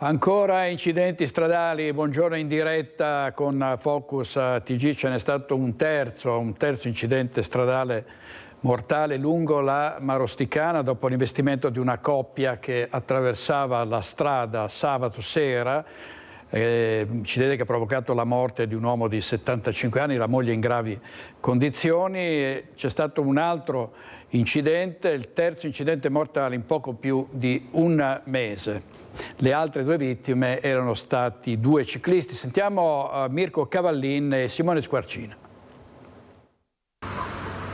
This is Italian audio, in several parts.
Ancora incidenti stradali, buongiorno in diretta con Focus TG. Ce n'è stato un terzo incidente stradale mortale lungo la Marosticana dopo l'investimento di una coppia che attraversava la strada sabato sera. Incidente che ha provocato la morte di un uomo di 75 anni, la moglie in gravi condizioni. C'è stato un altro incidente, il terzo incidente mortale in poco più di un mese. Le altre due vittime erano stati due ciclisti. Sentiamo Mirko Cavallin e Simone Squarcina.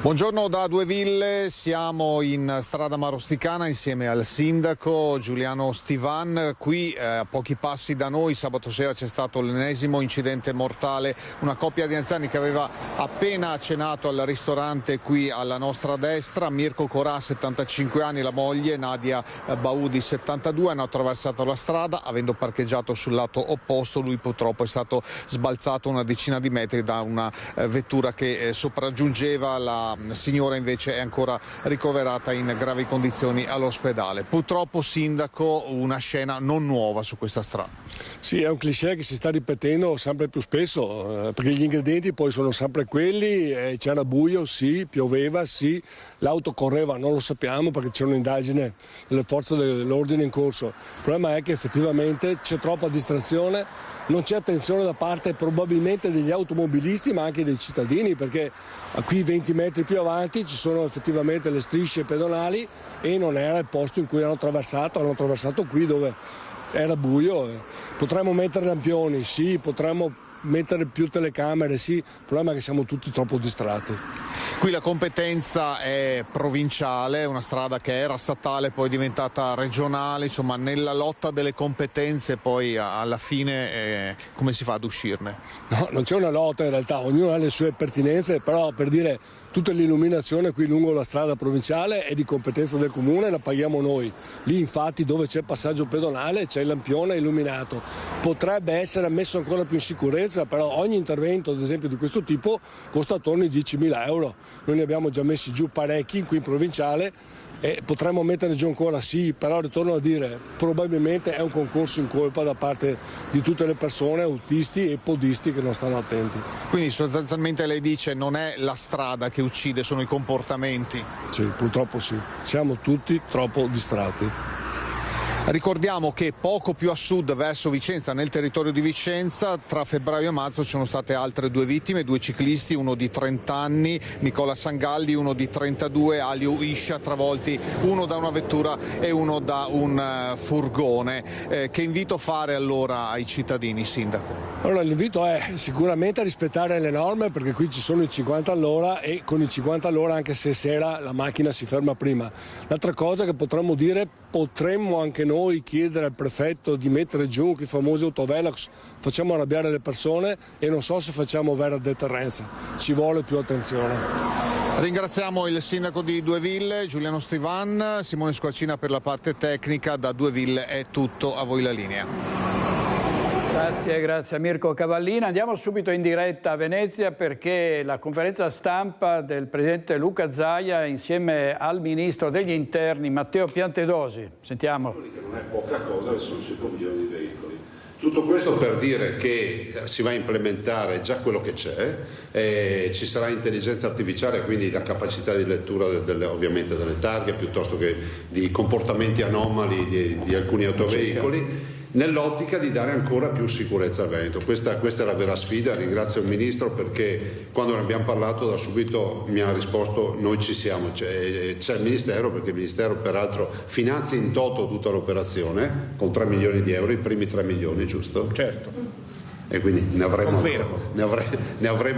Buongiorno da Due Ville, siamo in strada Marosticana insieme al sindaco Giuliano Stivan. Qui a pochi passi da noi sabato sera c'è stato l'ennesimo incidente mortale, una coppia di anziani che aveva appena cenato al ristorante qui alla nostra destra. Mirko Corà, 75 anni, la moglie Nadia Baudi, 72, hanno attraversato la strada avendo parcheggiato sul lato opposto. Lui purtroppo è stato sbalzato una decina di metri da una vettura che sopraggiungeva. La signora invece è ancora ricoverata in gravi condizioni all'ospedale. Purtroppo, sindaco, una scena non nuova su questa strada. Sì, è un cliché che si sta ripetendo sempre più spesso, perché gli ingredienti poi sono sempre quelli. C'era buio, sì, pioveva, sì, l'auto correva, non lo sappiamo perché c'è un'indagine delle forze dell'ordine in corso. Il problema è che effettivamente c'è troppa distrazione, non c'è attenzione da parte probabilmente degli automobilisti ma anche dei cittadini, perché qui 20 metri più avanti ci sono effettivamente le strisce pedonali e non era il posto in cui hanno attraversato qui dove era buio. Potremmo mettere lampioni, sì, potremmo mettere più telecamere, sì, il problema è che siamo tutti troppo distratti. Qui la competenza è provinciale, una strada che era statale poi è diventata regionale, insomma nella lotta delle competenze poi alla fine come si fa ad uscirne? No, non c'è una lotta in realtà, ognuno ha le sue pertinenze, però per dire tutta l'illuminazione qui lungo la strada provinciale è di competenza del comune, la paghiamo noi. Lì infatti dove c'è il passaggio pedonale c'è il lampione illuminato. Potrebbe essere messo ancora più in sicurezza, però ogni intervento ad esempio di questo tipo costa attorno ai 10.000 euro. Noi ne abbiamo già messi giù parecchi qui in provinciale e potremmo mettere giù ancora, sì, però ritorno a dire, probabilmente è un concorso in colpa da parte di tutte le persone, autisti e podisti che non stanno attenti. Quindi sostanzialmente lei dice non è la strada che uccide, sono i comportamenti? Sì, purtroppo sì, siamo tutti troppo distratti. Ricordiamo che poco più a sud, verso Vicenza, nel territorio di Vicenza, tra febbraio e marzo ci sono state altre due vittime, due ciclisti, uno di 30 anni, Nicola Sangalli, uno di 32, Aliu Iscia, travolti uno da una vettura e uno da un furgone. Che invito fare allora ai cittadini, sindaco? Allora l'invito è sicuramente a rispettare le norme, perché qui ci sono i 50 all'ora e con i 50 all'ora anche se sera la macchina si ferma prima. L'altra cosa che potremmo dire, potremmo anche noi chiedere al prefetto di mettere giù i famosi autovelox, facciamo arrabbiare le persone e non so se facciamo vera deterrenza, ci vuole più attenzione. Ringraziamo il sindaco di Due Ville, Giuliano Stivan. Simone Squarcina per la parte tecnica. Da Due Ville è tutto, a voi la linea. Grazie a Mirko Cavallina. Andiamo subito in diretta a Venezia perché la conferenza stampa del presidente Luca Zaia insieme al ministro degli interni Matteo Piantedosi. Sentiamo. Che non è poca cosa, sono 5 milioni di veicoli. Tutto questo per dire che si va a implementare già quello che c'è, ci sarà intelligenza artificiale, quindi la capacità di lettura ovviamente delle targhe piuttosto che di comportamenti anomali di alcuni autoveicoli, nell'ottica di dare ancora più sicurezza al Veneto. Questa è la vera sfida. Ringrazio il Ministro perché quando ne abbiamo parlato da subito mi ha risposto noi ci siamo, c'è il Ministero, perché il Ministero peraltro finanzia in toto tutta l'operazione con 3 milioni di euro, i primi 3 milioni, giusto? Certo. E quindi ne avremo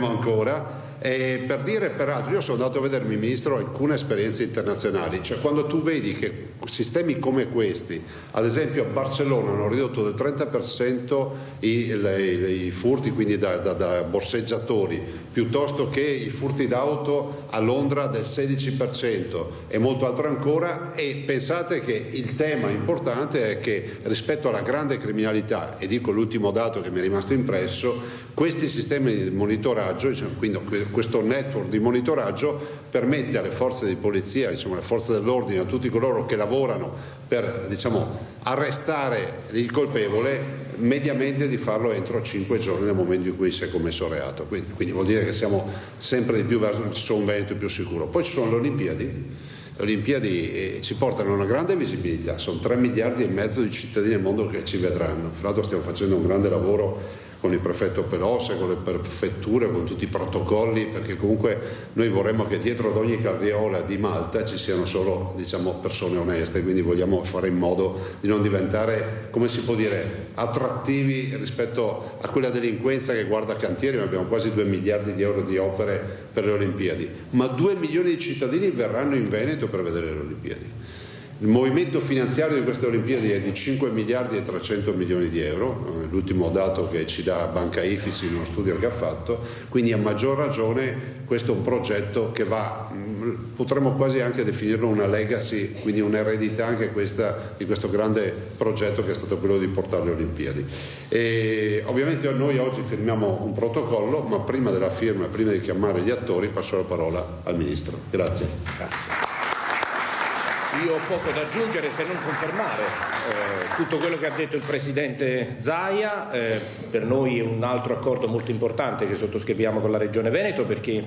ancora. E per dire, peraltro, io sono andato a vedermi, Ministro, alcune esperienze internazionali, cioè quando tu vedi che sistemi come questi, ad esempio a Barcellona hanno ridotto del 30% i furti, quindi da borseggiatori, piuttosto che i furti d'auto a Londra del 16% e molto altro ancora, e pensate che il tema importante è che rispetto alla grande criminalità, e dico l'ultimo dato che mi è rimasto impresso, questi sistemi di monitoraggio, quindi questo network di monitoraggio permette alle forze di polizia, diciamo, alle forze dell'ordine, a tutti coloro che lavorano per, diciamo, arrestare il colpevole, mediamente di farlo entro 5 giorni dal momento in cui si è commesso il reato. Quindi vuol dire che siamo sempre di più verso un Veneto più sicuro. Poi ci sono le Olimpiadi. Le Olimpiadi ci portano una grande visibilità, sono 3 miliardi e mezzo di cittadini nel mondo che ci vedranno. Fra l'altro stiamo facendo un grande lavoro con il prefetto Pelosi, con le prefetture, con tutti i protocolli, perché comunque noi vorremmo che dietro ad ogni carriola di Malta ci siano solo, diciamo, persone oneste, quindi vogliamo fare in modo di non diventare, come si può dire, attrattivi rispetto a quella delinquenza che guarda cantieri. Noi abbiamo quasi 2 miliardi di euro di opere per le Olimpiadi, ma 2 milioni di cittadini verranno in Veneto per vedere le Olimpiadi. Il movimento finanziario di queste Olimpiadi è di 5 miliardi e 300 milioni di euro, l'ultimo dato che ci dà Banca Ifis in uno studio che ha fatto, quindi a maggior ragione questo è un progetto che va, potremmo quasi anche definirlo una legacy, quindi un'eredità anche questa di questo grande progetto che è stato quello di portare le Olimpiadi. E ovviamente noi oggi firmiamo un protocollo, ma prima della firma, prima di chiamare gli attori, passo la parola al Ministro. Grazie. Grazie. Io ho poco da aggiungere se non confermare tutto quello che ha detto il Presidente Zaia. Per noi è un altro accordo molto importante che sottoscriviamo con la Regione Veneto, perché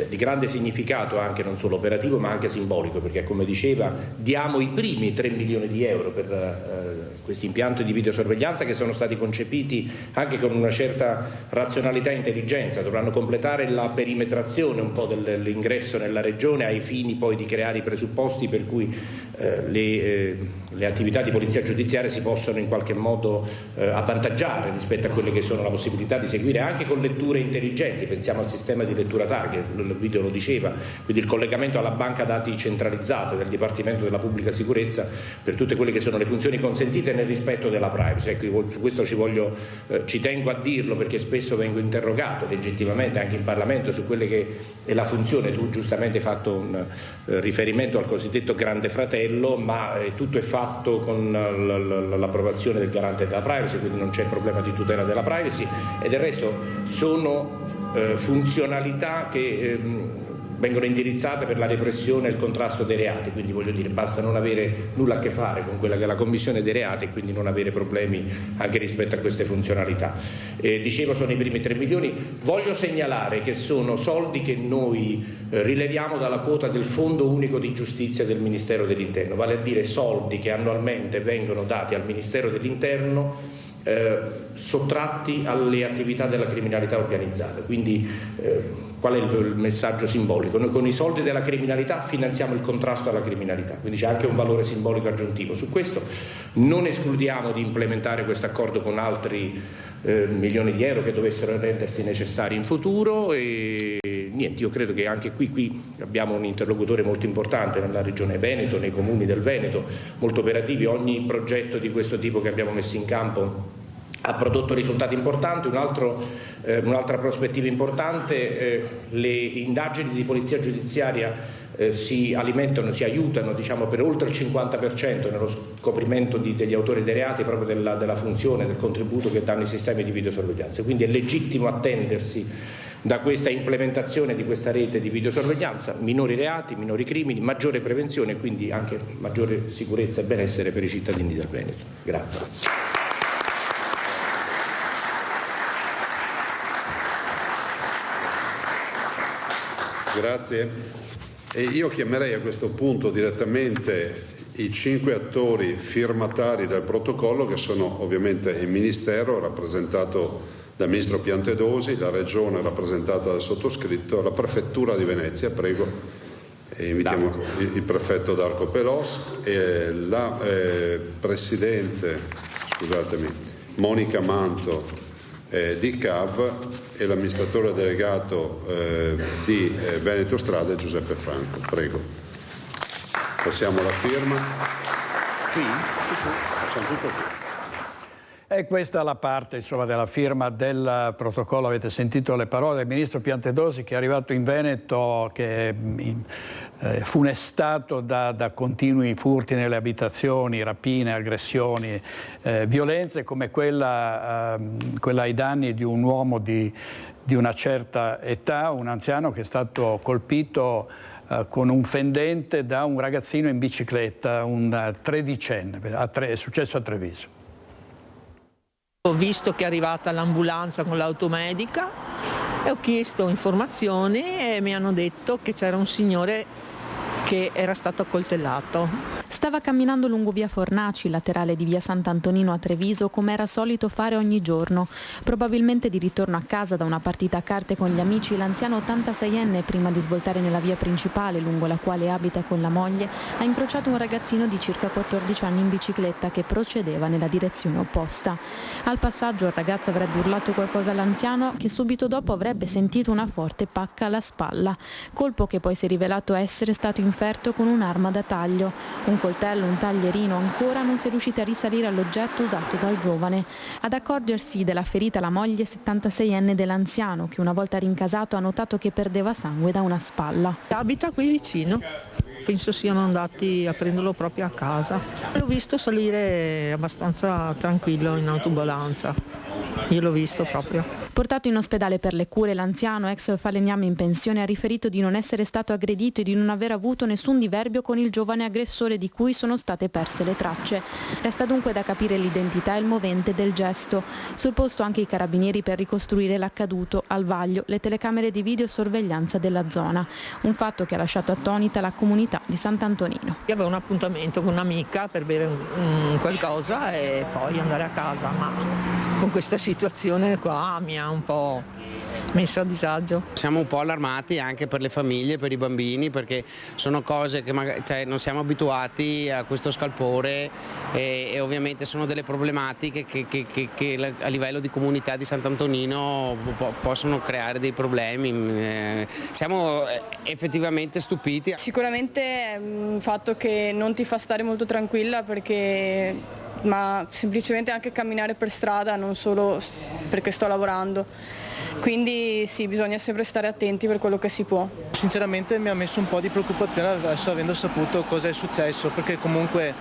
di grande significato anche non solo operativo ma anche simbolico, perché come diceva diamo i primi 3 milioni di euro per questi impianti di videosorveglianza che sono stati concepiti anche con una certa razionalità e intelligenza. Dovranno completare la perimetrazione un po' dell'ingresso nella Regione ai fini poi di creare i presupposti per cui le attività di polizia giudiziaria si possono in qualche modo avvantaggiare rispetto a quelle che sono la possibilità di seguire anche con letture intelligenti. Pensiamo al sistema di lettura target, il video lo diceva, quindi il collegamento alla banca dati centralizzata del Dipartimento della Pubblica Sicurezza per tutte quelle che sono le funzioni consentite nel rispetto della privacy. Ecco, su questo ci tengo a dirlo, perché spesso vengo interrogato legittimamente anche in Parlamento su quelle che è la funzione. Tu giustamente hai fatto un riferimento al cosiddetto grande fratello, ma tutto è fatto con l'approvazione del garante della privacy, quindi non c'è problema di tutela della privacy, e del resto sono funzionalità che vengono indirizzate per la repressione e il contrasto dei reati, quindi voglio dire, basta non avere nulla a che fare con quella che è la commissione dei reati e quindi non avere problemi anche rispetto a queste funzionalità. Dicevo, sono i primi 3 milioni, voglio segnalare che sono soldi che noi rileviamo dalla quota del Fondo Unico di Giustizia del Ministero dell'Interno, vale a dire soldi che annualmente vengono dati al Ministero dell'Interno sottratti alle attività della criminalità organizzata. Quindi qual è il messaggio simbolico? Noi con i soldi della criminalità finanziamo il contrasto alla criminalità, quindi c'è anche un valore simbolico aggiuntivo. Su questo non escludiamo di implementare questo accordo con altri milioni di euro che dovessero rendersi necessari in futuro, e niente, io credo che anche qui abbiamo un interlocutore molto importante nella Regione Veneto, nei comuni del Veneto, molto operativi. Ogni progetto di questo tipo che abbiamo messo in campo ha prodotto risultati importanti. Un'altra prospettiva importante, le indagini di polizia giudiziaria si aiutano, diciamo, per oltre il 50% nello scoprimento degli autori dei reati, proprio della funzione, del contributo che danno i sistemi di videosorveglianza. Quindi è legittimo attendersi da questa implementazione di questa rete di videosorveglianza minori reati, minori crimini, maggiore prevenzione e quindi anche maggiore sicurezza e benessere per i cittadini del Veneto. Grazie. Grazie. E io chiamerei a questo punto direttamente i 5 attori firmatari del protocollo, che sono ovviamente il Ministero, rappresentato dal Ministro Piantedosi, la Regione rappresentata dal sottoscritto, la Prefettura di Venezia, prego, e invitiamo il Prefetto Darco Pelos, e la Presidente, scusatemi, Monica Manto di CAV, e l'amministratore delegato di Veneto Strade Giuseppe Franco. Prego. Passiamo alla firma. Qui? Facciamo tutto qui. E questa è la parte, insomma, della firma del protocollo. Avete sentito le parole del Ministro Piantedosi, che è arrivato in Veneto, che funestato da continui furti nelle abitazioni, rapine, aggressioni, violenze come quella ai danni di un uomo di una certa età, un anziano che è stato colpito con un fendente da un ragazzino in bicicletta, un tredicenne, è successo a Treviso. Ho visto che è arrivata l'ambulanza con l'automedica e ho chiesto informazioni e mi hanno detto che c'era un signore che era stato accoltellato. Stava camminando lungo via Fornaci, laterale di via Sant'Antonino a Treviso, come era solito fare ogni giorno. Probabilmente di ritorno a casa da una partita a carte con gli amici, l'anziano 86enne, prima di svoltare nella via principale lungo la quale abita con la moglie, ha incrociato un ragazzino di circa 14 anni in bicicletta che procedeva nella direzione opposta. Al passaggio il ragazzo avrebbe urlato qualcosa all'anziano, che subito dopo avrebbe sentito una forte pacca alla spalla, colpo che poi si è rivelato essere stato inferto con un'arma da taglio. Un coltello, un taglierino, ancora non si è riusciti a risalire all'oggetto usato dal giovane. Ad accorgersi della ferita la moglie 76enne dell'anziano, che una volta rincasato ha notato che perdeva sangue da una spalla. Abita qui vicino, penso siano andati a prenderlo proprio a casa. L'ho visto salire abbastanza tranquillo in autoambulanza, io l'ho visto proprio. Portato in ospedale per le cure, l'anziano, ex falegname in pensione, ha riferito di non essere stato aggredito e di non aver avuto nessun diverbio con il giovane aggressore di cui sono state perse le tracce. Resta dunque da capire l'identità e il movente del gesto. Sul posto anche i carabinieri per ricostruire l'accaduto, al vaglio le telecamere di videosorveglianza della zona. Un fatto che ha lasciato attonita la comunità di Sant'Antonino. Io avevo un appuntamento con un'amica per bere qualcosa e poi andare a casa, ma con questa situazione qua mi ha un po' messo a disagio. Siamo un po' allarmati anche per le famiglie, per i bambini, perché sono cose che magari, non siamo abituati a questo scalpore e ovviamente sono delle problematiche che a livello di comunità di Sant'Antonino possono creare dei problemi. Siamo effettivamente stupiti. Sicuramente è un fatto che non ti fa stare molto tranquilla, ma semplicemente anche camminare per strada, non solo perché sto lavorando. Quindi sì, bisogna sempre stare attenti per quello che si può. Sinceramente mi ha messo un po' di preoccupazione adesso avendo saputo cosa è successo, perché comunque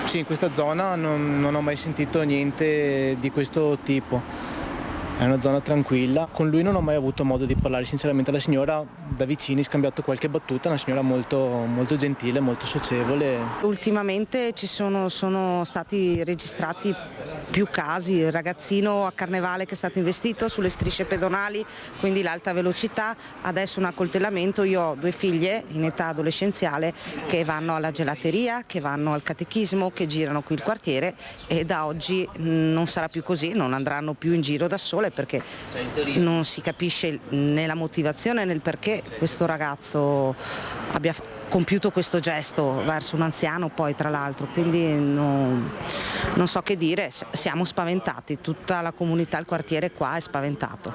sì, in questa zona non ho mai sentito niente di questo tipo. È una zona tranquilla, con lui non ho mai avuto modo di parlare, sinceramente la signora da vicini, scambiato qualche battuta, una signora molto gentile, molto socievole. Ultimamente sono stati registrati più casi, il ragazzino a Carnevale che è stato investito sulle strisce pedonali, quindi l'alta velocità, adesso un accoltellamento. Io ho 2 figlie in età adolescenziale che vanno alla gelateria, che vanno al catechismo, che girano qui il quartiere e da oggi non sarà più così, non andranno più in giro da sole, perché non si capisce né la motivazione né il perché questo ragazzo abbia compiuto questo gesto verso un anziano, poi tra l'altro, quindi non so che dire, siamo spaventati, tutta la comunità, il quartiere qua è spaventato.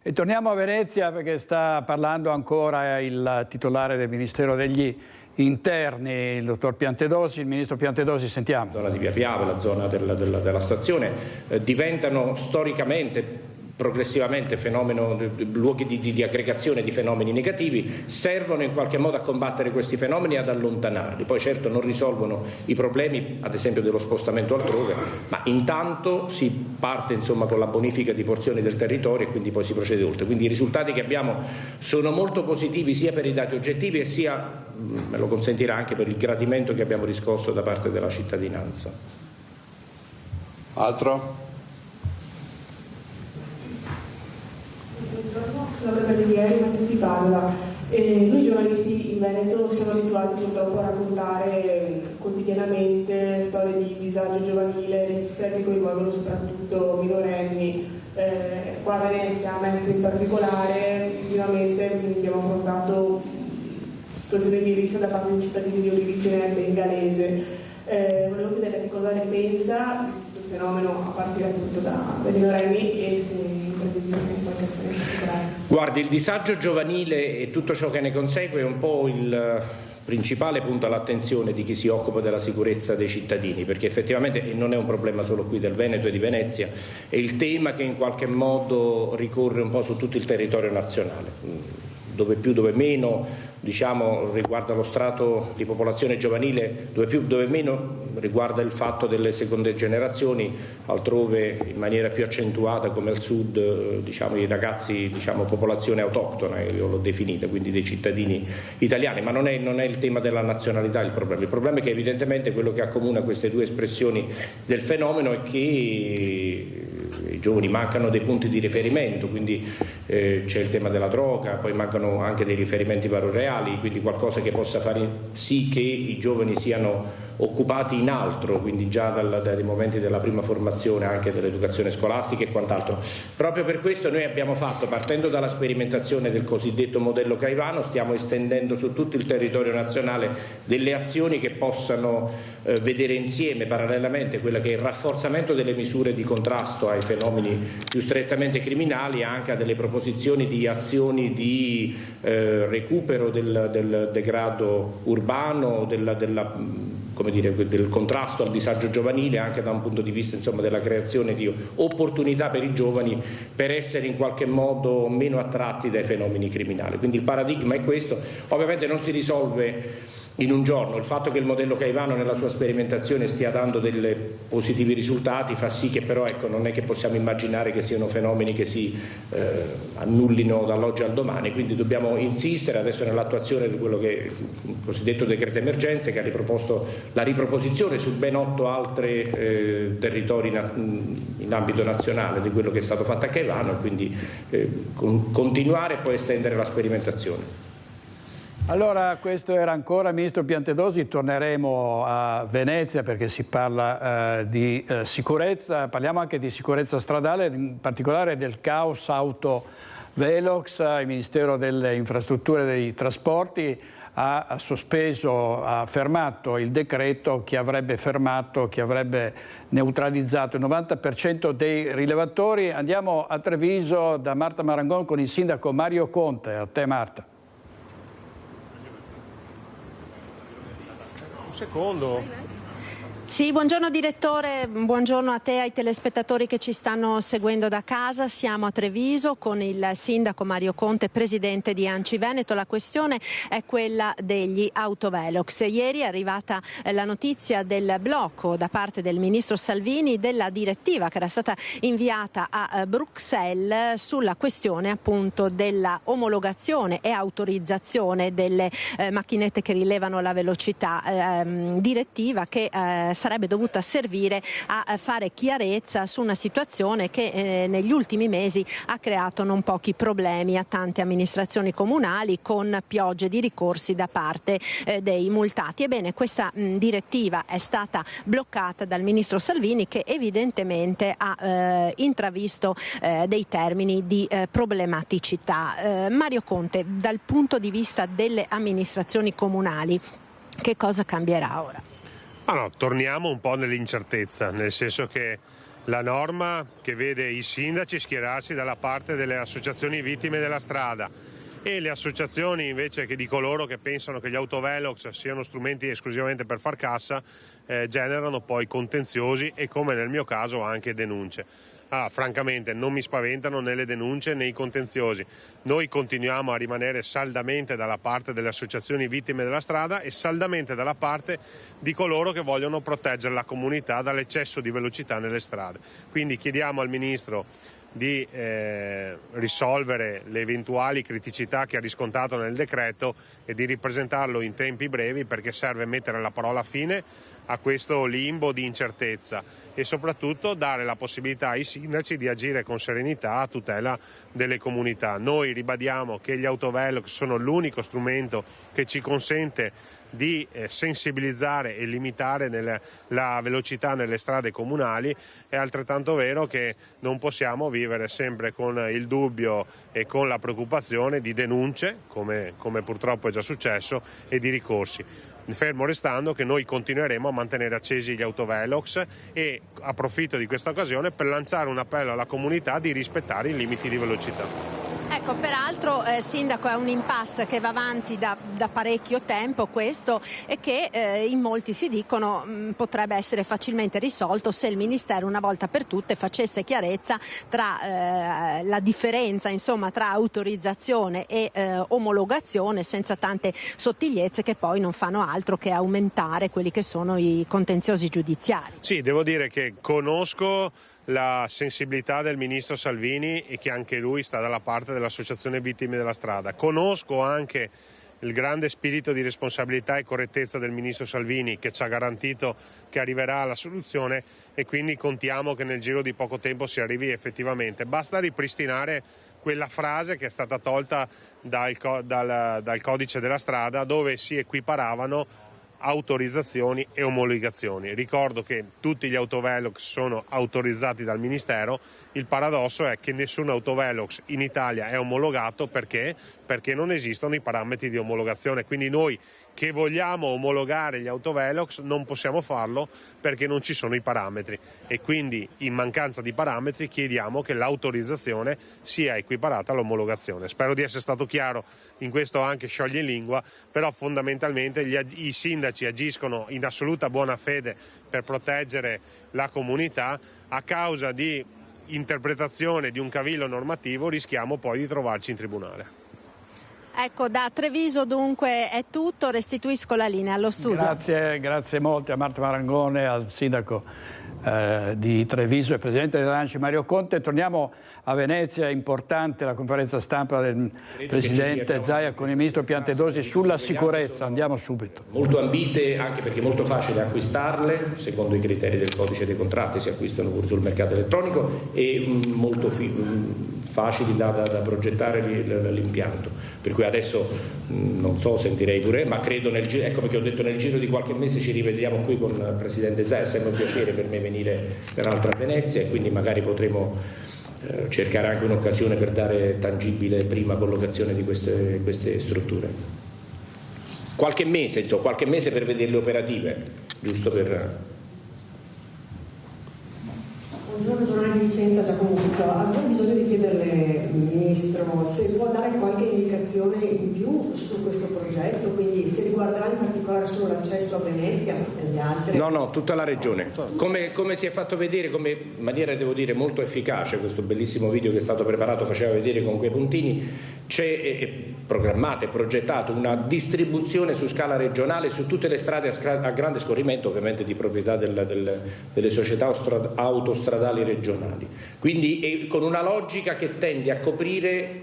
E torniamo a Venezia perché sta parlando ancora il titolare del Ministero degli Interni, il dottor Piantedosi. Il ministro Piantedosi, sentiamo. La zona di Via Piave, la zona della stazione diventano storicamente, progressivamente luoghi di aggregazione di fenomeni negativi, servono in qualche modo a combattere questi fenomeni e ad allontanarli. Poi certo non risolvono i problemi, ad esempio dello spostamento altrove, ma intanto si parte con la bonifica di porzioni del territorio e quindi poi si procede oltre. Quindi i risultati che abbiamo sono molto positivi sia per i dati oggettivi e sia, me lo consentirà, anche per il gradimento che abbiamo riscosso da parte della cittadinanza. Altro? Sono Carabinieri, ma tutti parla. Noi giornalisti in Veneto siamo abituati purtroppo a raccontare quotidianamente storie di disagio giovanile, risse che coinvolgono soprattutto minorenni. Qua a Venezia, a Mestre in particolare, ultimamente abbiamo affrontato situazioni di rissa da parte di cittadini di origine bengalese. Volevo chiedere che cosa ne pensa del fenomeno a partire appunto dai minorenni e se in previsione di qualche azione in particolare. Guardi, il disagio giovanile e tutto ciò che ne consegue è un po' il principale punto all'attenzione di chi si occupa della sicurezza dei cittadini, perché effettivamente non è un problema solo qui del Veneto e di Venezia, è il tema che in qualche modo ricorre un po' su tutto il territorio nazionale. dove più dove meno, diciamo, riguarda lo strato di popolazione giovanile, dove più dove meno riguarda il fatto delle seconde generazioni, altrove in maniera più accentuata come al sud, diciamo, i ragazzi, diciamo, popolazione autoctona, io l'ho definita, quindi dei cittadini italiani, ma non è il tema della nazionalità il problema è che evidentemente quello che accomuna queste due espressioni del fenomeno è che i giovani mancano dei punti di riferimento, quindi c'è il tema della droga, poi mancano anche dei riferimenti valoriali, quindi qualcosa che possa fare sì che i giovani siano occupati in altro, quindi già dai momenti della prima formazione anche dell'educazione scolastica e quant'altro. Proprio per questo noi abbiamo fatto, partendo dalla sperimentazione del cosiddetto modello Caivano, stiamo estendendo su tutto il territorio nazionale delle azioni che possano vedere insieme parallelamente quella che è il rafforzamento delle misure di contrasto ai fenomeni più strettamente criminali, anche a delle proposizioni di azioni di recupero del degrado urbano, del contrasto al disagio giovanile, anche da un punto di vista, insomma, della creazione di opportunità per i giovani per essere in qualche modo meno attratti dai fenomeni criminali. Quindi il paradigma è questo, ovviamente non si risolve in un giorno. Il fatto che il modello Caivano nella sua sperimentazione stia dando dei positivi risultati fa sì che però, ecco, non è che possiamo immaginare che siano fenomeni che si annullino dall'oggi al domani, quindi dobbiamo insistere adesso nell'attuazione di quello che è il cosiddetto decreto emergenze, che ha riproposto la riproposizione su ben 8 altri territori in ambito nazionale di quello che è stato fatto a Caivano, e quindi continuare e poi estendere la sperimentazione. Allora, questo era ancora Ministro Piantedosi, torneremo a Venezia perché si parla di sicurezza, parliamo anche di sicurezza stradale, in particolare del caos auto Velox. Il Ministero delle Infrastrutture e dei Trasporti ha sospeso, ha fermato il decreto che avrebbe neutralizzato il 90% dei rilevatori. Andiamo a Treviso da Marta Marangon con il sindaco Mario Conte. A te, Marta. Secondo. Sì, buongiorno direttore, buongiorno a te e ai telespettatori che ci stanno seguendo da casa. Siamo a Treviso con il sindaco Mario Conte, presidente di ANCI Veneto. La questione è quella degli autovelox. Ieri è arrivata la notizia del blocco da parte del ministro Salvini della direttiva che era stata inviata a Bruxelles sulla questione appunto della omologazione e autorizzazione delle macchinette che rilevano la velocità, direttiva che sarebbe dovuta servire a fare chiarezza su una situazione che negli ultimi mesi ha creato non pochi problemi a tante amministrazioni comunali, con piogge di ricorsi da parte dei multati. Ebbene, questa direttiva è stata bloccata dal ministro Salvini, che evidentemente ha intravisto dei termini di problematicità. Mario Conte, dal punto di vista delle amministrazioni comunali, che cosa cambierà ora? No, torniamo un po' nell'incertezza, nel senso che la norma che vede i sindaci schierarsi dalla parte delle associazioni vittime della strada e le associazioni invece che di coloro che pensano che gli autovelox siano strumenti esclusivamente per far cassa, generano poi contenziosi e, come nel mio caso, anche denunce. Francamente non mi spaventano né le denunce né i contenziosi. Noi continuiamo a rimanere saldamente dalla parte delle associazioni vittime della strada e saldamente dalla parte di coloro che vogliono proteggere la comunità dall'eccesso di velocità nelle strade. Quindi chiediamo al Ministro di risolvere le eventuali criticità che ha riscontrato nel decreto e di ripresentarlo in tempi brevi, perché serve mettere la parola fine a questo limbo di incertezza e soprattutto dare la possibilità ai sindaci di agire con serenità a tutela delle comunità. Noi ribadiamo che gli autovelox sono l'unico strumento che ci consente di sensibilizzare e limitare la velocità nelle strade comunali. È altrettanto vero che non possiamo vivere sempre con il dubbio e con la preoccupazione di denunce, come purtroppo è già successo, e di ricorsi. Fermo restando che noi continueremo a mantenere accesi gli autovelox e approfitto di questa occasione per lanciare un appello alla comunità di rispettare i limiti di velocità. Ecco, peraltro Sindaco, è un impasse che va avanti da parecchio tempo questo, e che in molti si dicono potrebbe essere facilmente risolto se il Ministero una volta per tutte facesse chiarezza tra la differenza, insomma, tra autorizzazione e omologazione, senza tante sottigliezze che poi non fanno altro che aumentare quelli che sono i contenziosi giudiziari. Sì, devo dire che conosco la sensibilità del ministro Salvini e che anche lui sta dalla parte dell'Associazione Vittime della Strada. Conosco anche il grande spirito di responsabilità e correttezza del ministro Salvini, che ci ha garantito che arriverà alla soluzione, e quindi contiamo che nel giro di poco tempo si arrivi effettivamente. Basta ripristinare quella frase che è stata tolta dal codice della strada, dove si equiparavano autorizzazioni e omologazioni. Ricordo che tutti gli autovelox sono autorizzati dal Ministero. Il paradosso è che nessun autovelox in Italia è omologato perché non esistono i parametri di omologazione. Quindi noi che vogliamo omologare gli autovelox non possiamo farlo perché non ci sono i parametri, e quindi in mancanza di parametri chiediamo che l'autorizzazione sia equiparata all'omologazione. Spero di essere stato chiaro in questo anche scioglilingua, però fondamentalmente i sindaci agiscono in assoluta buona fede per proteggere la comunità. A causa di interpretazione di un cavillo normativo rischiamo poi di trovarci in tribunale. Ecco, da Treviso dunque è tutto, restituisco la linea allo studio. Grazie molte a Marta Marangone, al sindaco di Treviso e presidente dell'ANCI Mario Conte. Torniamo a Venezia, è importante la conferenza stampa del presidente Zaia con il ministro Piantedosi sulla sicurezza. Andiamo subito. Molto ambite, anche perché è molto facile acquistarle, secondo i criteri del codice dei contratti si acquistano pure sul mercato elettronico, e molto facili da progettare l'impianto. Per cui adesso non so, sentirei pure, ma credo ecco perché ho detto nel giro di qualche mese ci rivediamo qui con il presidente Zaia. È sempre un piacere per me venire peraltro a Venezia, e quindi magari potremo cercare anche un'occasione per dare tangibile prima collocazione di queste strutture. Qualche mese per vederle operative, giusto per... Buongiorno, giornale di Vicenza, Giacomo Busto. Avrei bisogno di chiederle, Ministro, se può dare qualche indicazione in più su questo progetto, quindi se riguarderà in particolare solo l'accesso a Venezia e gli altri. No, tutta la regione. Come si è fatto vedere, come in maniera devo dire molto efficace, questo bellissimo video che è stato preparato faceva vedere con quei puntini, c'è programmata e progettata una distribuzione su scala regionale su tutte le strade a grande scorrimento, ovviamente di proprietà delle società autostradali regionali, quindi con una logica che tende a coprire,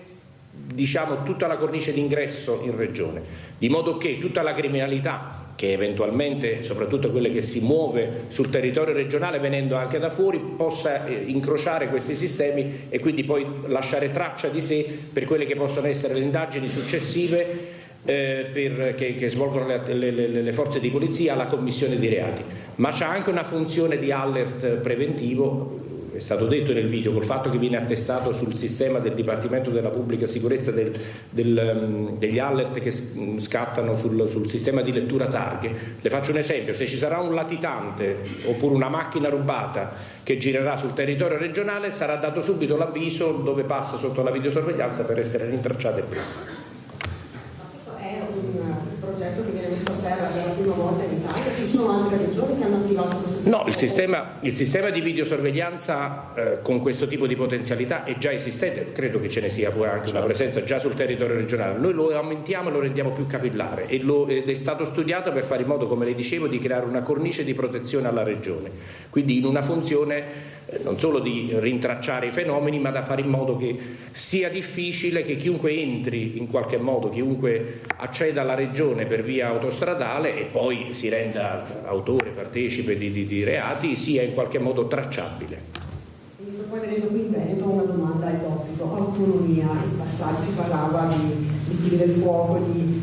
diciamo, tutta la cornice d'ingresso in regione, di modo che tutta la criminalità che eventualmente, soprattutto quelle che si muove sul territorio regionale venendo anche da fuori, possa incrociare questi sistemi e quindi poi lasciare traccia di sé per quelle che possono essere le indagini successive che svolgono le forze di polizia alla commissione di reati. Ma c'è anche una funzione di alert preventivo, è stato detto nel video, col fatto che viene attestato sul sistema del Dipartimento della Pubblica Sicurezza degli alert che scattano sul sistema di lettura targhe. Le faccio un esempio: se ci sarà un latitante oppure una macchina rubata che girerà sul territorio regionale, sarà dato subito l'avviso dove passa sotto la videosorveglianza per essere rintracciato e preso. Che viene messo a terra per la prima volta in Italia, ci sono altre regioni che hanno attivato questo? No, il sistema di videosorveglianza con questo tipo di potenzialità è già esistente, credo che ce ne sia pure anche una presenza già sul territorio regionale. Noi lo aumentiamo e lo rendiamo più capillare ed è stato studiato per fare in modo, come le dicevo, di creare una cornice di protezione alla regione, quindi in una funzione non solo di rintracciare i fenomeni, ma da fare in modo che sia difficile che chiunque entri in qualche modo, chiunque acceda alla regione per via autostradale e poi si renda autore, partecipe di reati, sia in qualche modo tracciabile. Poi venendo qui in Veneto una domanda al topico, autonomia. In passato si parlava di vigili del fuoco, di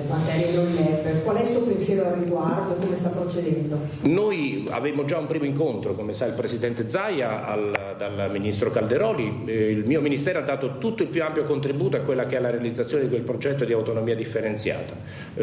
materie non LEP. Qual è il suo pensiero al riguardo? Come sta procedendo? Noi avevamo già un primo incontro, come sa il presidente Zaia, dal Ministro Calderoli. Il mio Ministero ha dato tutto il più ampio contributo a quella che è la realizzazione di quel progetto di autonomia differenziata.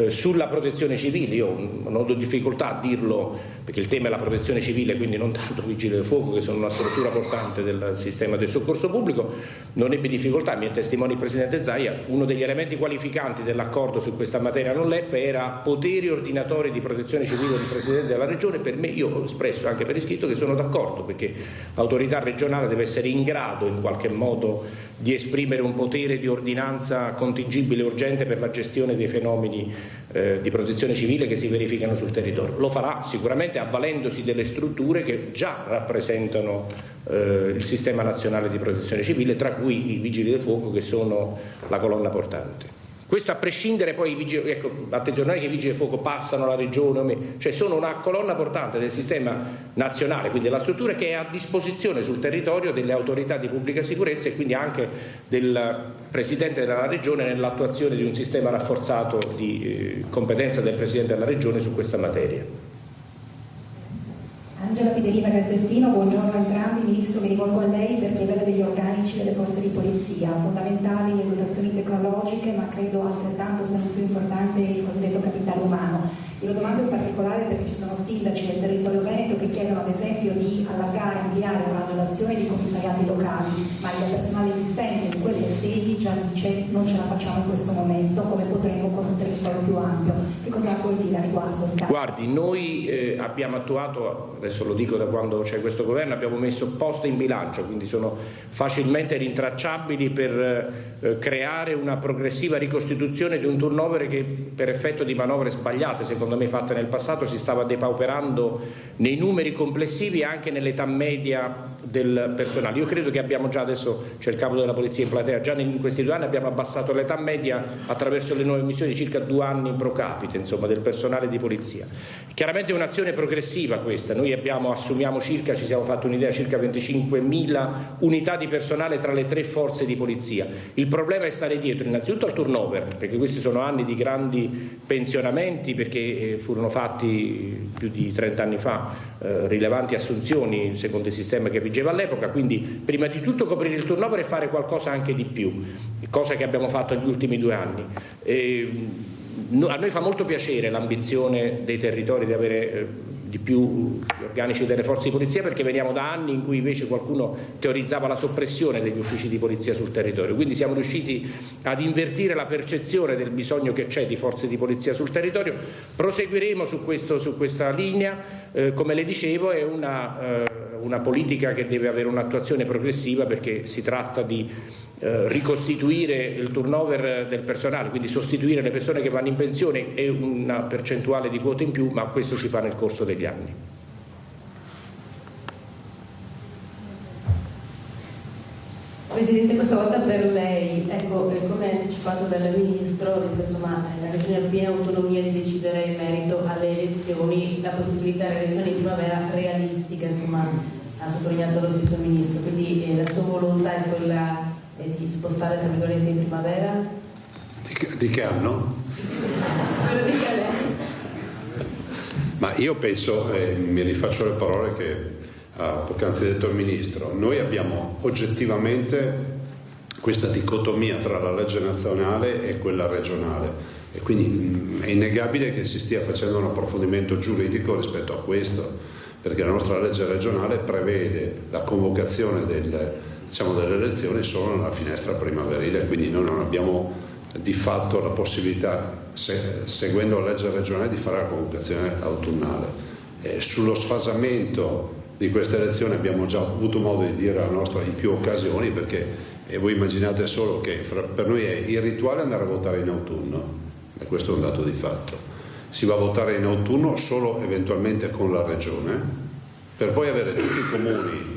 Sulla protezione civile, io non ho difficoltà a dirlo, perché il tema è la protezione civile, quindi non tanto Vigili del Fuoco, che sono una struttura portante del sistema del soccorso pubblico, non ebbe difficoltà. Mi è testimone il Presidente Zaia, uno degli elementi qualificanti dell'accordo su questa materia non LEP era poteri ordinatori di protezione civile del Presidente della Regione. Per me, io ho espresso anche per iscritto che sono d'accordo, perché l'autorità regionale deve essere in grado in qualche modo di esprimere un potere di ordinanza contingibile e urgente per la gestione dei fenomeni di protezione civile che si verificano sul territorio. Lo farà sicuramente avvalendosi delle strutture che già rappresentano il sistema nazionale di protezione civile, tra cui i Vigili del Fuoco, che sono la colonna portante. Questo a prescindere poi, ecco, attenzione, non è che i Vigili del Fuoco passano alla regione, cioè sono una colonna portante del sistema nazionale, quindi della struttura che è a disposizione sul territorio delle autorità di pubblica sicurezza e quindi anche del Presidente della Regione nell'attuazione di un sistema rafforzato di competenza del Presidente della Regione su questa materia. Angela Federica Gazzettino, buongiorno a entrambi. Ministro, mi rivolgo a lei per chiedere degli organici delle forze di polizia. Fondamentali le dotazioni tecnologiche, ma credo altrettanto siano più importante il cosiddetto capitale umano. Io lo domando in particolare perché ci sono sindaci del territorio veneto che chiedono ad esempio di allargare, ampliare una dotazione di commissariati locali, ma il personale esistente in quelle sedi già dice non ce la facciamo in questo momento, come potremo con un territorio più ampio. Che cosa vuol dire a riguardo? Guardi, noi abbiamo attuato, adesso lo dico da quando c'è questo governo, abbiamo messo poste in bilancio, quindi sono facilmente rintracciabili per creare una progressiva ricostituzione di un turnover che per effetto di manovre sbagliate, secondo me fatte nel passato, si stava depauperando nei numeri complessivi e anche nell'età media del personale. Io credo che abbiamo già, adesso c'è il capo della polizia in platea, già in questi 2 anni abbiamo abbassato l'età media attraverso le nuove missioni di circa 2 anni in pro capite, insomma, del personale di polizia. Chiaramente è un'azione progressiva questa, noi assumiamo circa, ci siamo fatti un'idea, circa 25.000 unità di personale tra le 3 forze di polizia. Il problema è stare dietro innanzitutto al turnover, perché questi sono anni di grandi pensionamenti, perché furono fatti più di 30 anni fa rilevanti assunzioni secondo il sistema che vigeva all'epoca, quindi prima di tutto coprire il turnover e fare qualcosa anche di più, cosa che abbiamo fatto negli ultimi 2 anni. A noi fa molto piacere l'ambizione dei territori di avere di più gli organici delle forze di polizia, perché veniamo da anni in cui invece qualcuno teorizzava la soppressione degli uffici di polizia sul territorio, quindi siamo riusciti ad invertire la percezione del bisogno che c'è di forze di polizia sul territorio. Proseguiremo su questa linea, come le dicevo è una politica che deve avere un'attuazione progressiva, perché si tratta di ricostituire il turnover del personale, quindi sostituire le persone che vanno in pensione e una percentuale di quote in più, ma questo si fa nel corso degli anni. Presidente, questa volta per lei, ecco, come anticipato dal Ministro, insomma, la Regione ha piena autonomia di decidere in merito alle elezioni, la possibilità di elezioni in primavera realistica, insomma, ha sottolineato lo stesso Ministro, quindi la sua volontà è quella di spostare tra virgolette in primavera? Di che anno? Ma io penso, mi rifaccio le parole che ha poc'anzi detto il Ministro, noi abbiamo oggettivamente questa dicotomia tra la legge nazionale e quella regionale e quindi è innegabile che si stia facendo un approfondimento giuridico rispetto a questo, perché la nostra legge regionale prevede la convocazione delle elezioni solo nella finestra primaverile, quindi noi non abbiamo di fatto la possibilità, seguendo la legge regionale, di fare la convocazione autunnale. Sullo sfasamento di queste elezioni abbiamo già avuto modo di dire la nostra in più occasioni, perché voi immaginate solo che per noi è irrituale andare a votare in autunno, e questo è un dato di fatto. Si va a votare in autunno solo eventualmente con la regione, per poi avere tutti i comuni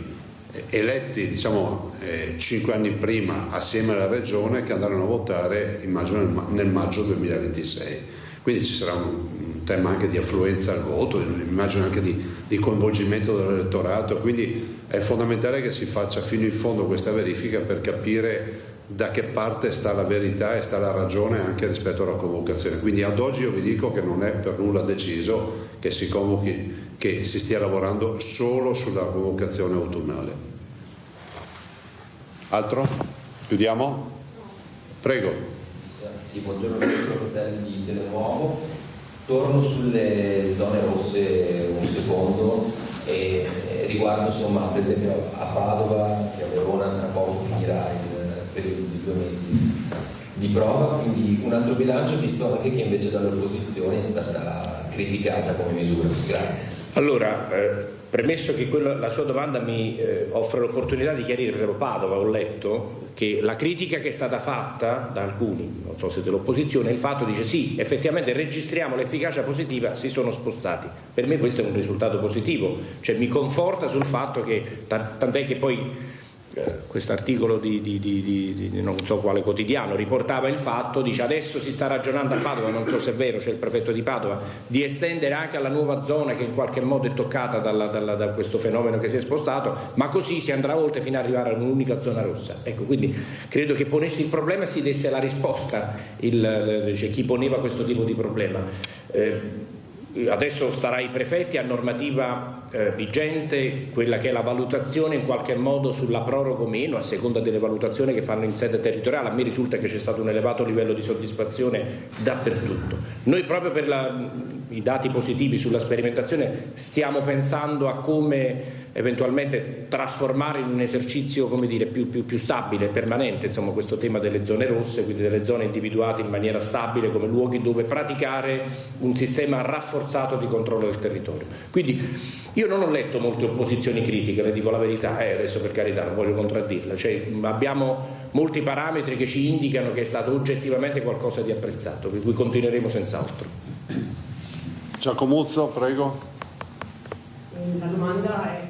eletti 5 anni prima assieme alla regione che andranno a votare, immagino, nel maggio 2026. Quindi ci sarà un tema anche di affluenza al voto, immagino anche di coinvolgimento dell'elettorato, quindi è fondamentale che si faccia fino in fondo questa verifica per capire da che parte sta la verità e sta la ragione anche rispetto alla convocazione. Quindi ad oggi io vi dico che non è per nulla deciso che si convochi, che si stia lavorando solo sulla convocazione autunnale. Altro? Chiudiamo? Prego. Sì, buongiorno Ministro, Fratelli di Telenuovo. Torno sulle zone rosse un secondo e riguardo insomma per esempio a Padova che a Verona tra poco finirà il periodo di 2 mesi di prova, quindi un altro bilancio visto anche che invece dall'opposizione è stata criticata come misura. Grazie. Allora, premesso che la sua domanda mi offre l'opportunità di chiarire, per esempio Padova, ho letto che la critica che è stata fatta da alcuni, non so se dell'opposizione, è il fatto, dice sì, effettivamente registriamo l'efficacia positiva, si sono spostati. Per me questo è un risultato positivo, cioè mi conforta sul fatto che, tant'è che poi questo articolo di non so quale quotidiano riportava il fatto, dice adesso si sta ragionando a Padova, non so se è vero, c'è il prefetto di Padova, di estendere anche alla nuova zona che in qualche modo è toccata da questo fenomeno che si è spostato, ma così si andrà oltre fino ad arrivare ad un'unica zona rossa. Ecco, quindi credo che ponessi il problema e si desse la risposta cioè, chi poneva questo tipo di problema. Adesso starà ai prefetti a normativa vigente quella che è la valutazione in qualche modo sulla proroga o meno a seconda delle valutazioni che fanno in sede territoriale. A me risulta che c'è stato un elevato livello di soddisfazione dappertutto. Noi proprio per i dati positivi sulla sperimentazione stiamo pensando a come eventualmente trasformare in un esercizio, come dire, più stabile, permanente, insomma, questo tema delle zone rosse, quindi delle zone individuate in maniera stabile come luoghi dove praticare un sistema rafforzato di controllo del territorio. Quindi io non ho letto molte opposizioni critiche, le dico la verità, adesso per carità non voglio contraddirla, cioè, abbiamo molti parametri che ci indicano che è stato oggettivamente qualcosa di apprezzato, per cui continueremo senz'altro. Giacomuzzo, prego. La domanda è...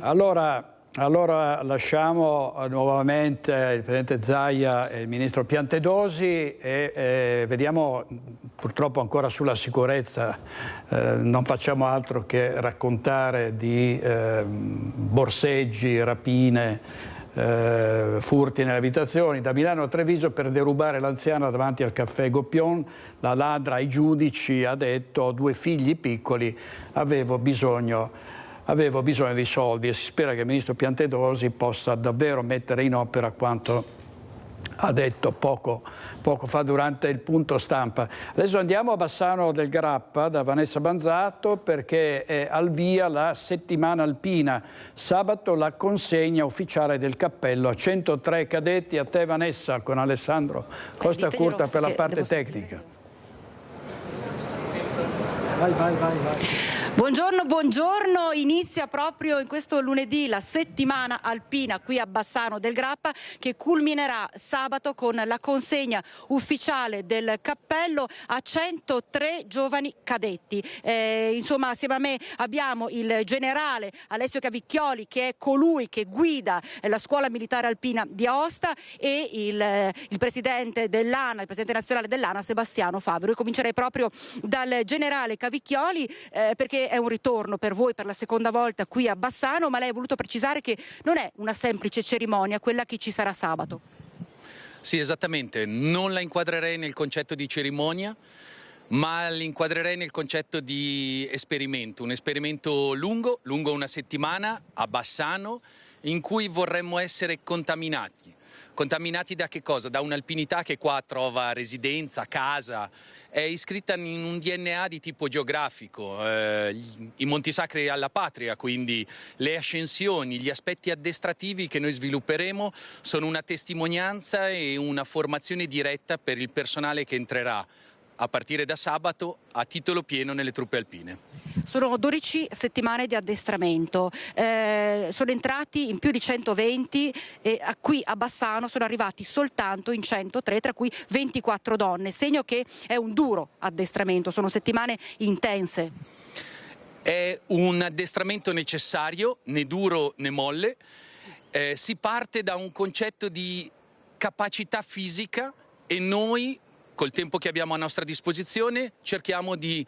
Allora lasciamo nuovamente il Presidente Zaia e il Ministro Piantedosi e vediamo, purtroppo ancora sulla sicurezza non facciamo altro che raccontare di borseggi, rapine, furti nelle abitazioni. Da Milano a Treviso per derubare l'anziana davanti al caffè Goppion, la ladra ai giudici ha detto: ho 2 figli piccoli, avevo bisogno di soldi, e si spera che il Ministro Piantedosi possa davvero mettere in opera quanto ha detto poco fa durante il punto stampa. Adesso andiamo a Bassano del Grappa da Vanessa Banzato perché è al via la settimana alpina. Sabato la consegna ufficiale del cappello a 103 cadetti. A te Vanessa con Alessandro Costa Curta per la parte tecnica. Vai. Buongiorno, inizia proprio in questo lunedì la settimana alpina qui a Bassano del Grappa che culminerà sabato con la consegna ufficiale del cappello a 103 giovani cadetti. Insomma, assieme a me abbiamo il generale Alessio Cavicchioli, che è colui che guida la scuola militare alpina di Aosta, e il presidente dell'ANA, il presidente nazionale dell'ANA Sebastiano Favero. Io comincerei proprio dal generale Cavicchioli perché è un ritorno per voi per la seconda volta qui a Bassano, ma lei ha voluto precisare che non è una semplice cerimonia quella che ci sarà sabato. Sì, esattamente, non la inquadrerei nel concetto di cerimonia, ma l'inquadrerei nel concetto di esperimento, un esperimento lungo 1 settimana a Bassano, in cui vorremmo essere contaminati. Contaminati da che cosa? Da un'alpinità che qua trova residenza, casa, è iscritta in un DNA di tipo geografico, i Monti Sacri alla Patria, quindi le ascensioni, gli aspetti addestrativi che noi svilupperemo sono una testimonianza e una formazione diretta per il personale che entrerà a partire da sabato a titolo pieno nelle truppe alpine. Sono 12 settimane di addestramento, sono entrati in più di 120 e qui a Bassano sono arrivati soltanto in 103, tra cui 24 donne, segno che è un duro addestramento, sono settimane intense. È un addestramento necessario, né duro né molle, si parte da un concetto di capacità fisica e noi, col tempo che abbiamo a nostra disposizione, cerchiamo di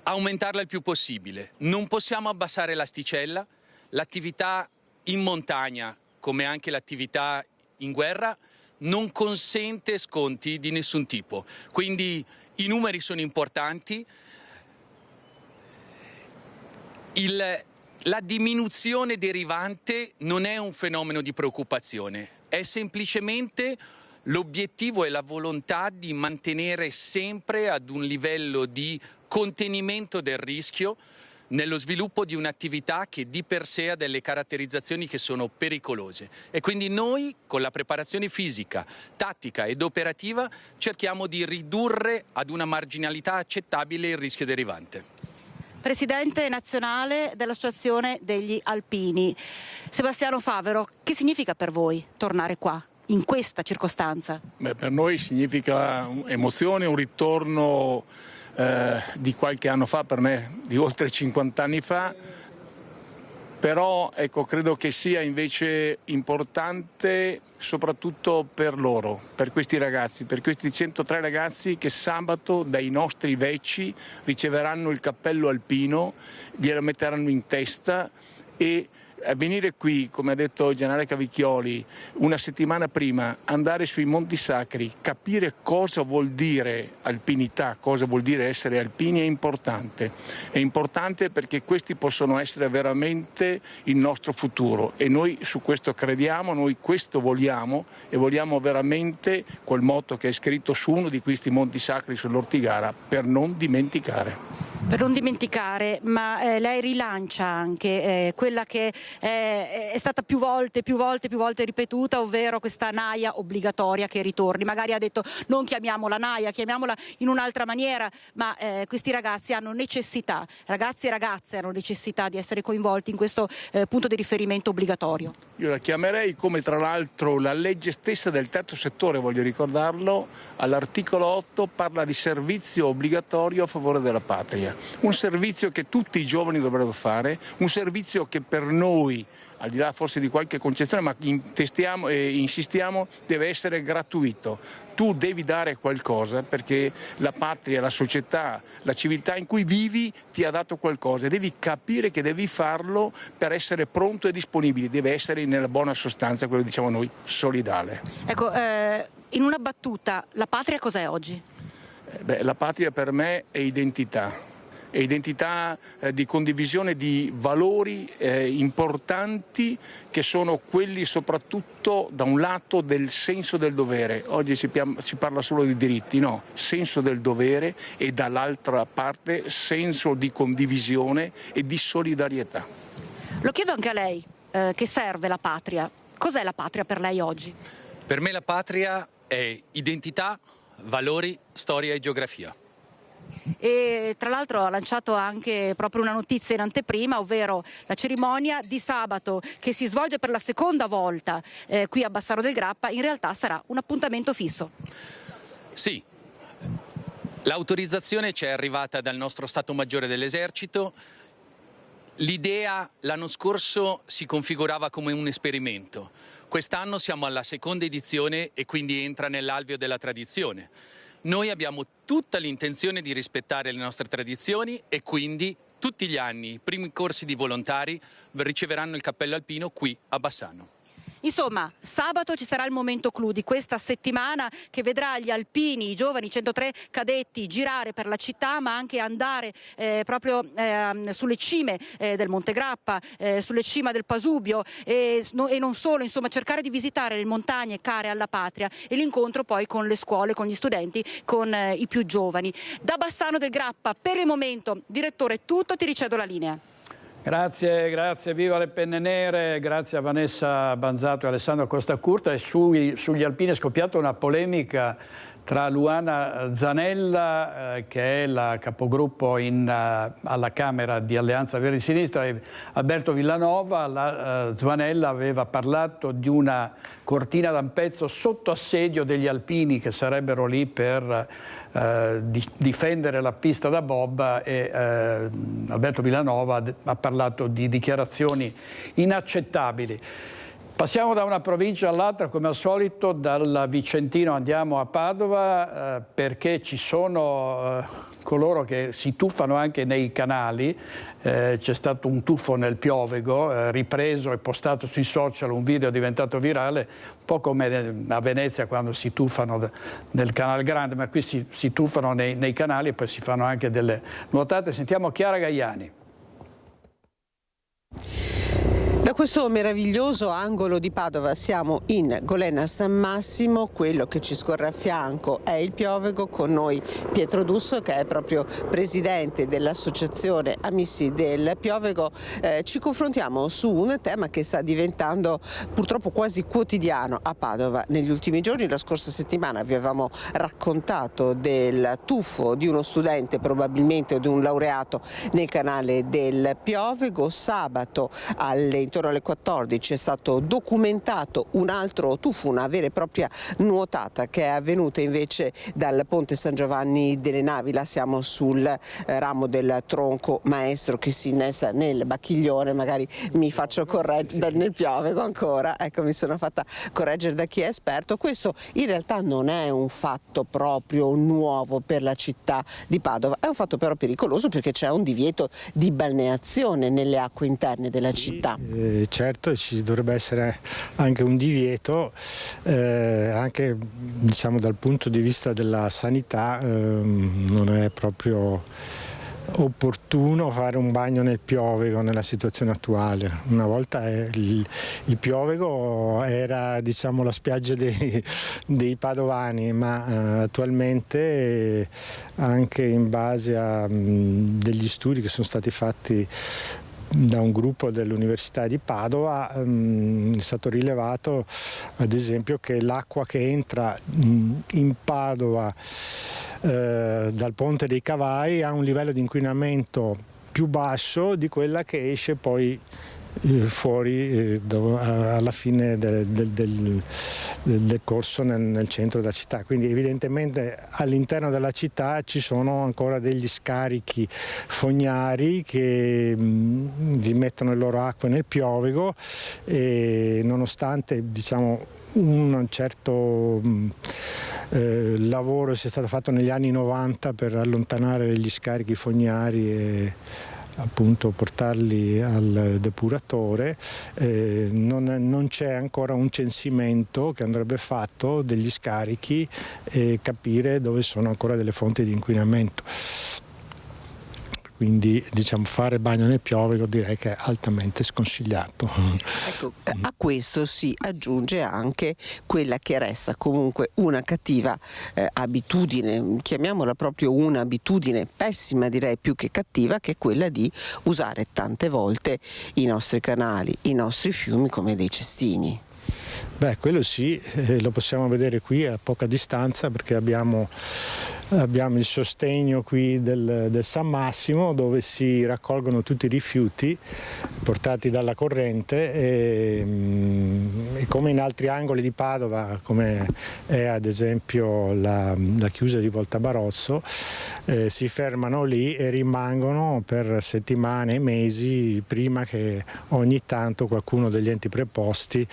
aumentarla il più possibile. Non possiamo abbassare l'asticella, l'attività in montagna, come anche l'attività in guerra, non consente sconti di nessun tipo. Quindi i numeri sono importanti, la diminuzione derivante non è un fenomeno di preoccupazione. è semplicemente l'obiettivo e la volontà di mantenere sempre ad un livello di contenimento del rischio nello sviluppo di un'attività che di per sé ha delle caratterizzazioni che sono pericolose. E quindi noi, con la preparazione fisica, tattica ed operativa, cerchiamo di ridurre ad una marginalità accettabile il rischio derivante. Presidente nazionale dell'Associazione degli Alpini, Sebastiano Favero, che significa per voi tornare qua, in questa circostanza? Beh, per noi significa emozione, un ritorno di qualche anno fa, per me di oltre 50 anni fa, però ecco, credo che sia invece importante soprattutto per loro, per questi ragazzi, per questi 103 ragazzi che sabato dai nostri vecchi riceveranno il cappello alpino, glielo metteranno in testa e venire qui, come ha detto il generale Cavicchioli, una settimana prima, andare sui Monti Sacri, capire cosa vuol dire alpinità, cosa vuol dire essere alpini è importante. È importante perché questi possono essere veramente il nostro futuro e noi su questo crediamo, noi questo vogliamo e vogliamo veramente quel motto che è scritto su uno di questi Monti Sacri sull'Ortigara, per non dimenticare. Per non dimenticare, ma lei rilancia anche quella che è stata più volte ripetuta, ovvero questa naia obbligatoria che ritorni. Magari ha detto non chiamiamola naia, chiamiamola in un'altra maniera, ma questi ragazzi hanno necessità, ragazzi e ragazze hanno necessità di essere coinvolti in questo punto di riferimento obbligatorio. Io la chiamerei, come tra l'altro la legge stessa del terzo settore, voglio ricordarlo, all'articolo 8 parla di servizio obbligatorio a favore della patria. Un servizio che tutti i giovani dovrebbero fare, un servizio che per noi, al di là forse di qualche concezione, ma testiamo e insistiamo, deve essere gratuito. Tu devi dare qualcosa perché la patria, la società, la civiltà in cui vivi ti ha dato qualcosa. Devi capire che devi farlo per essere pronto e disponibile. Deve essere nella buona sostanza, quello che diciamo noi, solidale. Ecco, in una battuta, la patria cos'è oggi? La patria per me è identità. È identità di condivisione di valori importanti che sono quelli soprattutto da un lato del senso del dovere. Oggi si parla solo di diritti, no, senso del dovere e dall'altra parte senso di condivisione e di solidarietà. Lo chiedo anche a lei, che serve la patria. Cos'è la patria per lei oggi? Per me la patria è identità, valori, storia e geografia. E tra l'altro ha lanciato anche proprio una notizia in anteprima, ovvero la cerimonia di sabato che si svolge per la seconda volta qui a Bassano del Grappa in realtà sarà un appuntamento fisso. Sì, l'autorizzazione ci è arrivata dal nostro Stato Maggiore dell'Esercito. L'idea l'anno scorso si configurava come un esperimento. Quest'anno siamo alla seconda edizione e quindi entra nell'alveo della tradizione. Noi abbiamo tutta l'intenzione di rispettare le nostre tradizioni e quindi tutti gli anni i primi corsi di volontari riceveranno il cappello alpino qui a Bassano. Insomma, sabato ci sarà il momento clou di questa settimana che vedrà gli alpini, i giovani 103 cadetti girare per la città, ma anche andare proprio sulle cime del Monte Grappa, sulle cime del Pasubio e non solo, insomma cercare di visitare le montagne care alla patria e l'incontro poi con le scuole, con gli studenti, con i più giovani. Da Bassano del Grappa per il momento, direttore, è tutto, ti ricevo la linea. Grazie, viva le penne nere, grazie a Vanessa Banzato e Alessandro Costacurta. E sugli alpini è scoppiata una polemica tra Luana Zanella, che è la capogruppo alla Camera di Alleanza Verdi Sinistra, e Alberto Villanova. La Zanella aveva parlato di una cortina d'Ampezzo sotto assedio degli alpini che sarebbero lì per difendere la pista da bob e Alberto Villanova ha parlato di dichiarazioni inaccettabili. Passiamo da una provincia all'altra, come al solito, dal Vicentino andiamo a Padova perché ci sono coloro che si tuffano anche nei canali. C'è stato un tuffo nel Piovego, ripreso e postato sui social, un video è diventato virale, un po' come a Venezia quando si tuffano nel Canal Grande, ma qui si tuffano nei canali e poi si fanno anche delle nuotate. Sentiamo Chiara Gaiani. Da Da questo meraviglioso angolo di Padova siamo in Golena San Massimo, quello che ci scorre a fianco è il Piovego, con noi Pietro Dusso che è proprio presidente dell'associazione Amici del Piovego. Ci confrontiamo su un tema che sta diventando purtroppo quasi quotidiano a Padova negli ultimi giorni. La scorsa settimana vi avevamo raccontato del tuffo di uno studente, probabilmente, o di un laureato nel canale del Piovego. Sabato intorno alle 14 è stato documentato un altro tuffo, una vera e propria nuotata che è avvenuta invece dal ponte San Giovanni delle Navi. Là siamo sul ramo del tronco maestro che si innesta nel Bacchiglione, magari mi faccio correggere nel Piovego ancora, ecco, mi sono fatta correggere da chi è esperto. Questo in realtà non è un fatto proprio nuovo per la città di Padova, è un fatto però pericoloso perché c'è un divieto di balneazione nelle acque interne della città. Certo, ci dovrebbe essere anche un divieto, anche diciamo dal punto di vista della sanità non è proprio opportuno fare un bagno nel Piovego nella situazione attuale. Una volta il Piovego era, diciamo, la spiaggia dei padovani, ma attualmente, anche in base a degli studi che sono stati fatti da un gruppo dell'Università di Padova, è stato rilevato ad esempio che l'acqua che entra in Padova dal Ponte dei Cavai ha un livello di inquinamento più basso di quella che esce poi fuori alla fine del corso nel centro della città. Quindi evidentemente all'interno della città ci sono ancora degli scarichi fognari che rimettono le loro acque nel Piovego, e nonostante, diciamo, un certo lavoro sia stato fatto negli anni 90 per allontanare gli scarichi fognari e appunto portarli al depuratore, non c'è ancora un censimento che andrebbe fatto degli scarichi e capire dove sono ancora delle fonti di inquinamento. Quindi, diciamo, fare bagno nel Piovego direi che è altamente sconsigliato. Ecco, a questo si aggiunge anche quella che resta comunque una cattiva abitudine, chiamiamola proprio un'abitudine pessima, direi, più che cattiva, che è quella di usare tante volte i nostri canali, i nostri fiumi come dei cestini. Beh, quello sì, lo possiamo vedere qui a poca distanza, perché abbiamo il sostegno qui del San Massimo, dove si raccolgono tutti i rifiuti portati dalla corrente, e come in altri angoli di Padova, come è ad esempio la chiusa di Volta Barozzo, si fermano lì e rimangono per settimane e mesi prima che ogni tanto qualcuno degli enti preposti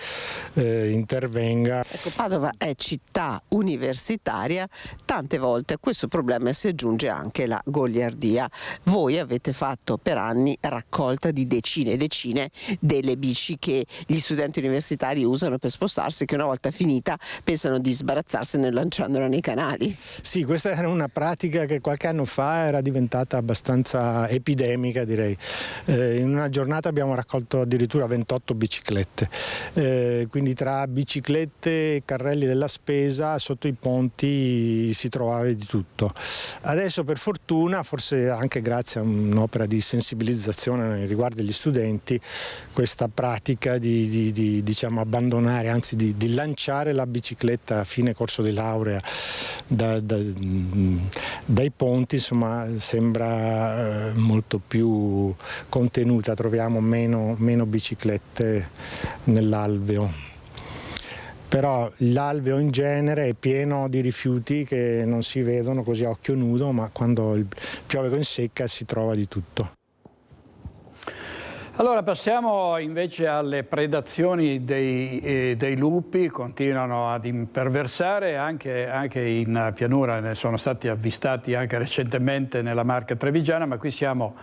intervenga. Ecco, Padova è città universitaria, tante volte a questo problema si aggiunge anche la goliardia. Voi avete fatto per anni raccolta di decine e decine delle bici che gli studenti universitari usano per spostarsi, che una volta finita pensano di sbarazzarsene lanciandola nei canali. Sì, questa era una pratica che qualche anno fa era diventata abbastanza epidemica, direi. In una giornata abbiamo raccolto addirittura 28 biciclette, quindi tra biciclette e carrelli della spesa sotto i ponti si trovava di tutto. Adesso, per fortuna, forse anche grazie a un'opera di sensibilizzazione nei riguardi degli studenti, questa pratica di diciamo abbandonare, anzi di lanciare la bicicletta a fine corso di laurea dai ponti, insomma, sembra molto più contenuta. Troviamo meno biciclette nell'alveo. Però l'alveo in genere è pieno di rifiuti che non si vedono così a occhio nudo, ma quando il Piovego in secca si trova di tutto. Allora passiamo invece alle predazioni dei lupi. Continuano ad imperversare anche in pianura, ne sono stati avvistati anche recentemente nella Marca Trevigiana, ma qui siamo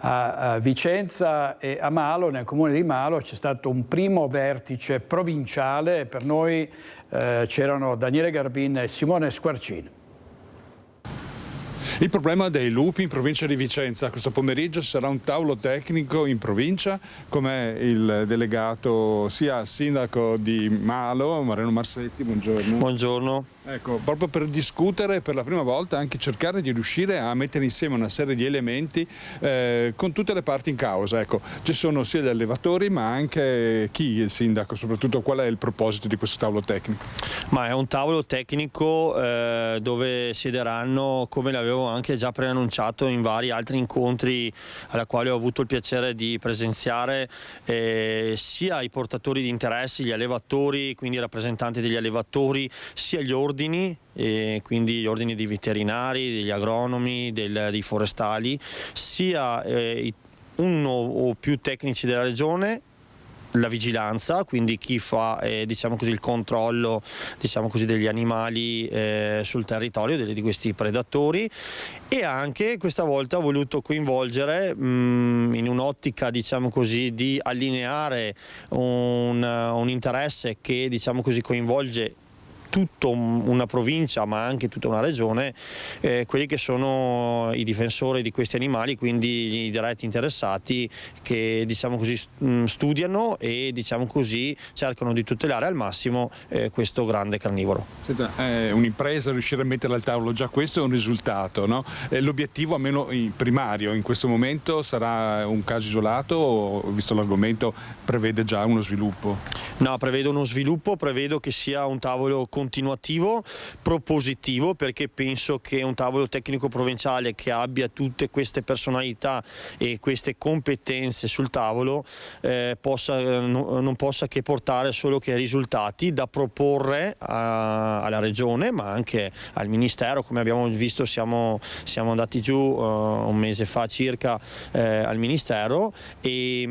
a Vicenza e a Malo. Nel comune di Malo c'è stato un primo vertice provinciale, per noi c'erano Daniele Garbin e Simone Squarcini. Il problema dei lupi in provincia di Vicenza. Questo pomeriggio ci sarà un tavolo tecnico in provincia, come il delegato sia sindaco di Malo, Mariano Marsetti, buongiorno. Buongiorno. Ecco, proprio per discutere per la prima volta, anche cercare di riuscire a mettere insieme una serie di elementi con tutte le parti in causa. Ecco, ci sono sia gli allevatori ma anche chi, il sindaco, soprattutto qual è il proposito di questo tavolo tecnico? Ma è un tavolo tecnico dove siederanno, come l'avevo anche già preannunciato in vari altri incontri alla quale ho avuto il piacere di presenziare, sia i portatori di interessi, gli allevatori, quindi i rappresentanti degli allevatori, sia gli ordini, quindi gli ordini di veterinari, degli agronomi, dei forestali, sia uno o più tecnici della regione, la vigilanza, quindi chi fa diciamo così, il controllo degli animali sul territorio, di questi predatori, e anche questa volta ho voluto coinvolgere in un'ottica diciamo così, di allineare un interesse che diciamo così, coinvolge tutta una provincia ma anche tutta una regione, quelli che sono i difensori di questi animali, quindi i diretti interessati che diciamo così, studiano e diciamo così, cercano di tutelare al massimo questo grande carnivoro. Senta, è un'impresa riuscire a metterla al tavolo, già questo è un risultato, no? L'obiettivo, almeno primario in questo momento, sarà un caso isolato o, visto l'argomento, prevede già uno sviluppo? No, prevedo uno sviluppo, prevedo che sia un tavolo continuativo, propositivo, perché penso che un tavolo tecnico provinciale che abbia tutte queste personalità e queste competenze sul tavolo non possa che portare solo che risultati da proporre alla regione ma anche al ministero. Come abbiamo visto siamo andati giù un mese fa circa al ministero e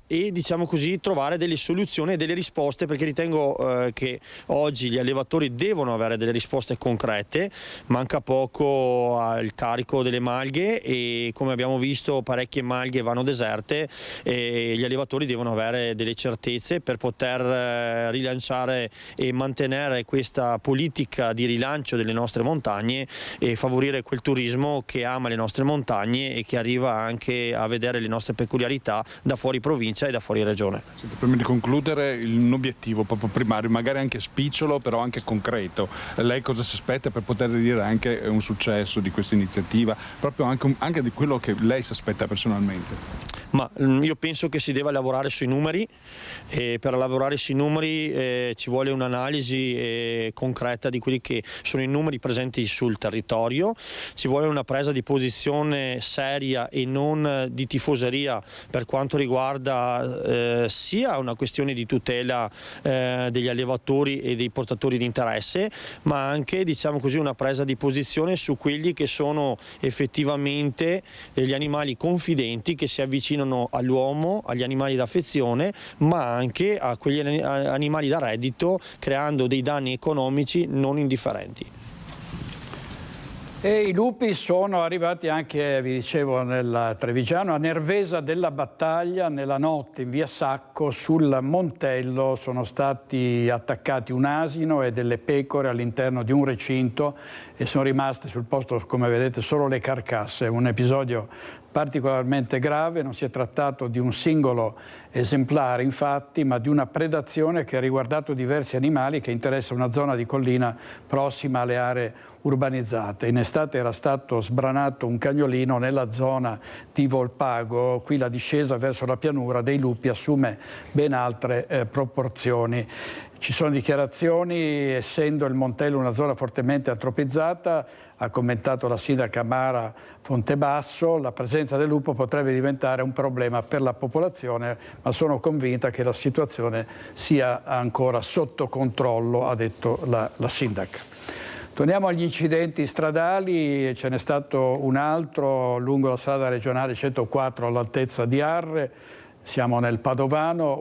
diciamo così trovare delle soluzioni e delle risposte, perché ritengo che oggi gli allevatori devono avere delle risposte concrete. Manca poco al carico delle malghe e come abbiamo visto parecchie malghe vanno deserte e gli allevatori devono avere delle certezze per poter rilanciare e mantenere questa politica di rilancio delle nostre montagne e favorire quel turismo che ama le nostre montagne e che arriva anche a vedere le nostre peculiarità da fuori provincia e da fuori regione. Prima di concludere, un obiettivo proprio primario, magari anche spicciolo però anche concreto, lei cosa si aspetta per poter dire anche un successo di questa iniziativa, proprio anche di quello che lei si aspetta personalmente? Ma io penso che si deva lavorare sui numeri e per lavorare sui numeri ci vuole un'analisi concreta di quelli che sono i numeri presenti sul territorio, ci vuole una presa di posizione seria e non di tifoseria per quanto riguarda sia una questione di tutela degli allevatori e dei portatori di interesse, ma anche diciamo così una presa di posizione su quelli che sono effettivamente gli animali confidenti che si avvicinano all'uomo, agli animali d'affezione, ma anche a quegli animali da reddito, creando dei danni economici non indifferenti. E i lupi sono arrivati anche, vi dicevo, nel Trevigiano, a Nervesa della Battaglia, nella notte in via Sacco, sul Montello sono stati attaccati un asino e delle pecore all'interno di un recinto e sono rimaste sul posto, come vedete, solo le carcasse. Un episodio particolarmente grave, non si è trattato di un singolo esemplare infatti, ma di una predazione che ha riguardato diversi animali che interessa una zona di collina prossima alle aree urbanizzate. In estate era stato sbranato un cagnolino nella zona di Volpago, qui la discesa verso la pianura dei lupi assume ben altre proporzioni. Ci sono dichiarazioni, essendo il Montello una zona fortemente antropizzata, ha commentato la sindaca Mara Fontebasso, la presenza del lupo potrebbe diventare un problema per la popolazione, ma sono convinta che la situazione sia ancora sotto controllo, ha detto la sindaca. Torniamo agli incidenti stradali, ce n'è stato un altro lungo la strada regionale 104 all'altezza di Arre. Siamo nel Padovano,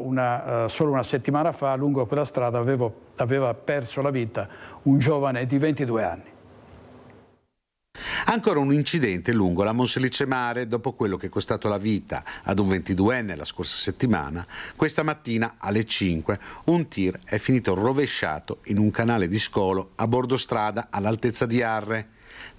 solo una settimana fa lungo quella strada aveva perso la vita un giovane di 22 anni. Ancora un incidente lungo la Monselice Mare dopo quello che è costato la vita ad un 22enne la scorsa settimana. Questa mattina alle 5 un tir è finito rovesciato in un canale di scolo a bordo strada all'altezza di Arre.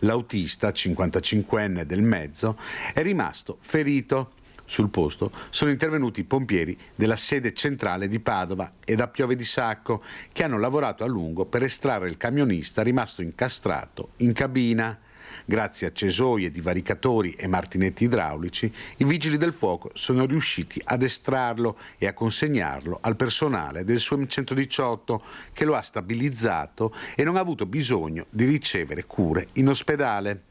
L'autista, 55enne del mezzo, è rimasto ferito. Sul posto sono intervenuti i pompieri della sede centrale di Padova e da Piove di Sacco, che hanno lavorato a lungo per estrarre il camionista rimasto incastrato in cabina. Grazie a cesoie, divaricatori e martinetti idraulici, i vigili del fuoco sono riusciti ad estrarlo e a consegnarlo al personale del SUEM 118, che lo ha stabilizzato e non ha avuto bisogno di ricevere cure in ospedale.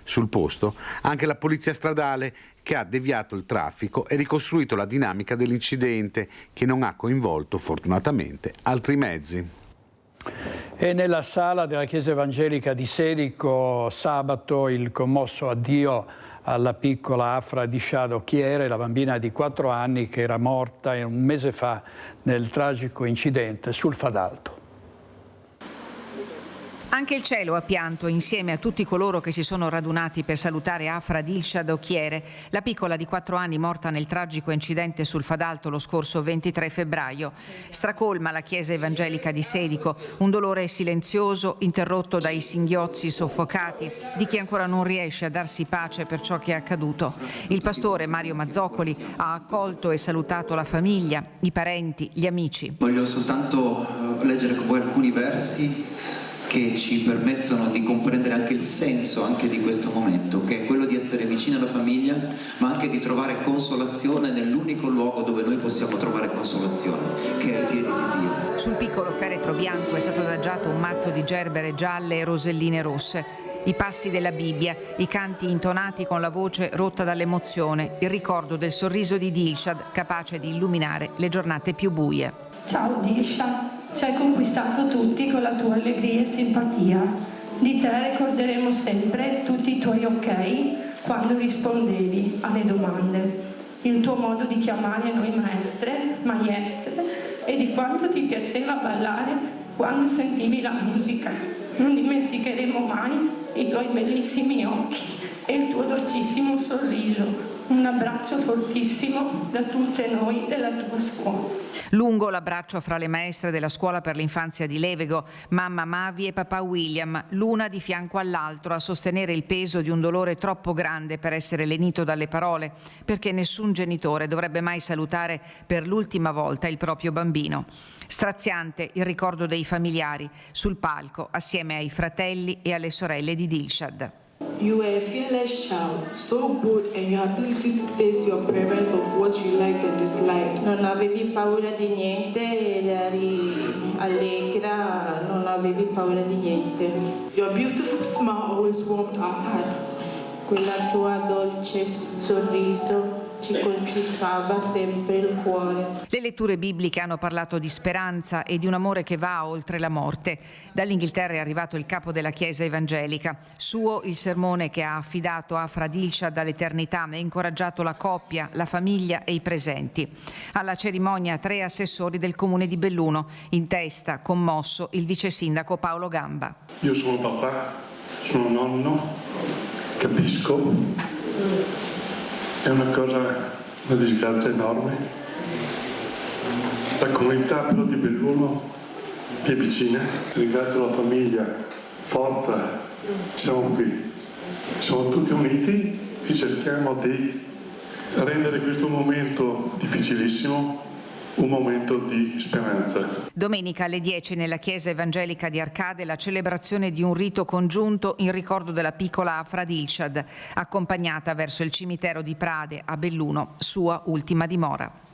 Sul posto anche la polizia stradale, che ha deviato il traffico e ricostruito la dinamica dell'incidente, che non ha coinvolto fortunatamente altri mezzi. E nella sala della Chiesa Evangelica di Sedico sabato il commosso addio alla piccola Afra Dishad-Ochiere, la bambina di 4 anni che era morta un mese fa nel tragico incidente sul Fadalto. Anche il cielo ha pianto insieme a tutti coloro che si sono radunati per salutare Afra Dishad-Ochiere, la piccola di 4 anni morta nel tragico incidente sul Fadalto lo scorso 23 febbraio. Stracolma la Chiesa Evangelica di Sedico, un dolore silenzioso interrotto dai singhiozzi soffocati di chi ancora non riesce a darsi pace per ciò che è accaduto. Il pastore Mario Mazzoccoli ha accolto e salutato la famiglia, i parenti, gli amici. Voglio soltanto leggere con voi alcuni versi che ci permettono di comprendere anche il senso anche di questo momento, che è quello di essere vicini alla famiglia, ma anche di trovare consolazione nell'unico luogo dove noi possiamo trovare consolazione, che è ai piedi di Dio. Sul piccolo feretro bianco è stato adagiato un mazzo di gerbere gialle e roselline rosse. I passi della Bibbia, i canti intonati con la voce rotta dall'emozione, il ricordo del sorriso di Dilshad, capace di illuminare le giornate più buie. Ciao Dilshad, ci hai conquistato tutti con la tua allegria e simpatia. Di te ricorderemo sempre tutti i tuoi ok quando rispondevi alle domande. Il tuo modo di chiamare noi maestre, maiestre, e di quanto ti piaceva ballare quando sentivi la musica. Non dimenticheremo mai i tuoi bellissimi occhi e il tuo dolcissimo sorriso. Un abbraccio fortissimo da tutte noi della tua scuola. Lungo l'abbraccio fra le maestre della scuola per l'infanzia di Levego, mamma Mavi e papà William, l'una di fianco all'altro a sostenere il peso di un dolore troppo grande per essere lenito dalle parole, perché nessun genitore dovrebbe mai salutare per l'ultima volta il proprio bambino. Straziante il ricordo dei familiari sul palco assieme ai fratelli e alle sorelle di Dilshad. You were a fearless child, so bold in your ability to taste your preference of what you liked and disliked. Non avevi paura di niente ed eri allegra, non avevi paura di niente. Your beautiful smile always warmed our hearts. Quella tua dolce sorriso ci conquistava sempre il cuore. Le letture bibliche hanno parlato di speranza e di un amore che va oltre la morte. Dall'Inghilterra è arrivato il capo della Chiesa Evangelica. Suo il sermone che ha affidato a Afra Dilshad all'eternità e incoraggiato la coppia, la famiglia e i presenti. Alla cerimonia 3 assessori del comune di Belluno, in testa, commosso, il vice sindaco Paolo Gamba. Io sono papà, sono nonno, capisco. È una disgrazia enorme. La comunità però di Belluno che è vicina, ringrazio la famiglia, forza, siamo qui, siamo tutti uniti e cerchiamo di rendere questo momento difficilissimo un momento di speranza. Domenica alle 10 nella Chiesa Evangelica di Arcade la celebrazione di un rito congiunto in ricordo della piccola Afra Dilshad, accompagnata verso il cimitero di Prade a Belluno, sua ultima dimora.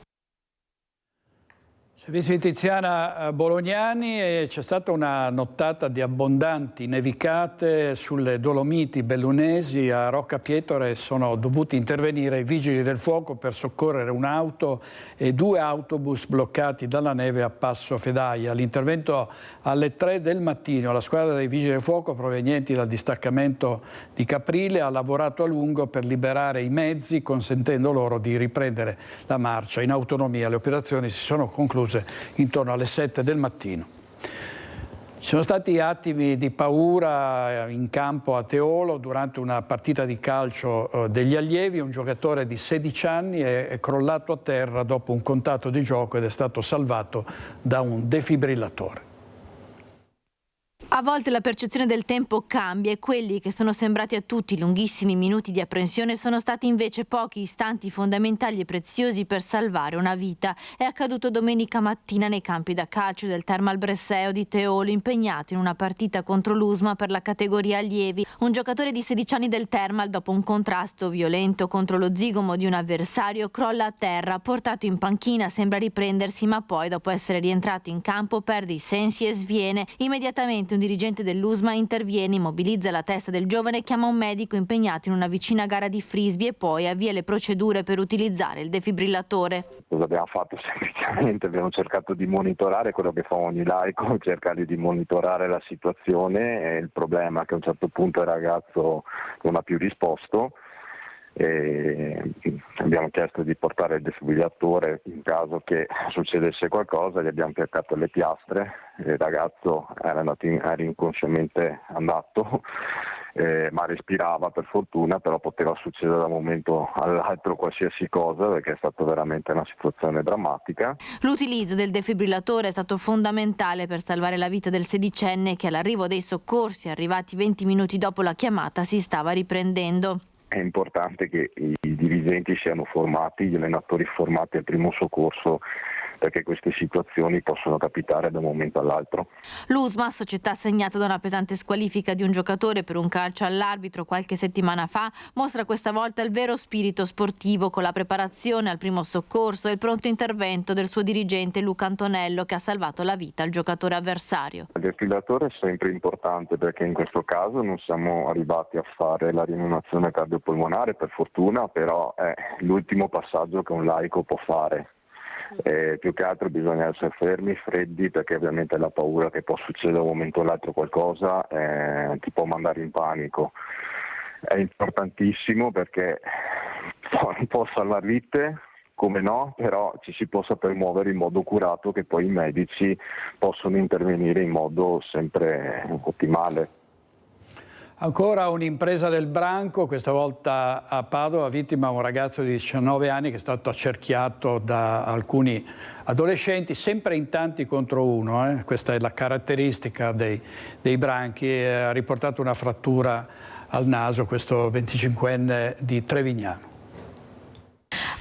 Servizio di Tiziana Bolognani, e c'è stata una nottata di abbondanti nevicate sulle Dolomiti bellunesi. A Rocca Pietore sono dovuti intervenire i vigili del fuoco per soccorrere un'auto e 2 autobus bloccati dalla neve a Passo Fedaia. L'intervento alle 3 del mattino, la squadra dei vigili del fuoco provenienti dal distaccamento di Caprile ha lavorato a lungo per liberare i mezzi, consentendo loro di riprendere la marcia in autonomia. Le operazioni si sono concluse intorno alle 7 del mattino. Ci sono stati attimi di paura in campo a Teolo durante una partita di calcio degli allievi. Un giocatore di 16 anni è crollato a terra dopo un contatto di gioco ed è stato salvato da un defibrillatore. A volte la percezione del tempo cambia e quelli che sono sembrati a tutti lunghissimi minuti di apprensione sono stati invece pochi istanti fondamentali e preziosi per salvare una vita. È accaduto domenica mattina nei campi da calcio del Thermal Bresseo di Teolo, impegnato in una partita contro l'Usma per la categoria allievi. Un giocatore di 16 anni del Thermal, dopo un contrasto violento contro lo zigomo di un avversario, crolla a terra. Portato in panchina sembra riprendersi, ma poi, dopo essere rientrato in campo, perde i sensi e sviene. Immediatamente un dirigente dell'Usma interviene, immobilizza la testa del giovane, chiama un medico impegnato in una vicina gara di frisbee e poi avvia le procedure per utilizzare il defibrillatore. Cosa abbiamo fatto? Semplicemente abbiamo cercato di monitorare quello che fa ogni laico, cercare di monitorare la situazione, e il problema è che a un certo punto il ragazzo non ha più risposto. E abbiamo chiesto di portare il defibrillatore in caso che succedesse qualcosa, gli abbiamo piazzato le piastre, il ragazzo era inconsciamente andato, ma respirava per fortuna, però poteva succedere da un momento all'altro qualsiasi cosa, perché è stata veramente una situazione drammatica. L'utilizzo del defibrillatore è stato fondamentale per salvare la vita del sedicenne che all'arrivo dei soccorsi, arrivati 20 minuti dopo la chiamata, si stava riprendendo. È importante che i dirigenti siano formati, gli allenatori formati al primo soccorso, perché queste situazioni possono capitare da un momento all'altro. L'Usma, società segnata da una pesante squalifica di un giocatore per un calcio all'arbitro qualche settimana fa, mostra questa volta il vero spirito sportivo, con la preparazione al primo soccorso e il pronto intervento del suo dirigente Luca Antonello, che ha salvato la vita al giocatore avversario. Il defibrillatore è sempre importante, perché in questo caso non siamo arrivati a fare la rianimazione cardiopolmonare, per fortuna, però è l'ultimo passaggio che un laico può fare. Più che altro bisogna essere fermi, freddi, perché ovviamente la paura che può succedere da un momento all'altro qualcosa ti può mandare in panico. È importantissimo perché può salvare vite, come no, però ci si può saper muovere in modo curato, che poi i medici possono intervenire in modo sempre ottimale. Ancora un'impresa del branco, questa volta a Padova, vittima un ragazzo di 19 anni che è stato accerchiato da alcuni adolescenti, sempre in tanti contro uno. Questa è la caratteristica dei branchi. Ha riportato una frattura al naso questo 25enne di Trevignano.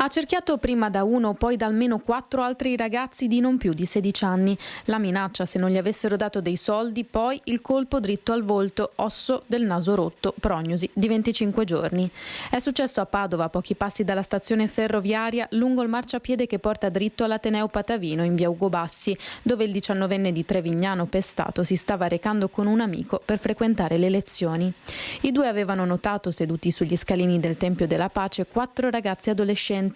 Ha cerchiato prima da uno, poi da almeno 4 altri ragazzi di non più di 16 anni. La minaccia se non gli avessero dato dei soldi, poi il colpo dritto al volto, osso del naso rotto, prognosi di 25 giorni. È successo a Padova, a pochi passi dalla stazione ferroviaria, lungo il marciapiede che porta dritto all'Ateneo Patavino in via Ugo Bassi, dove il 19enne di Trevignano pestato si stava recando con un amico per frequentare le lezioni. I due avevano notato, seduti sugli scalini del Tempio della Pace, 4 ragazzi adolescenti.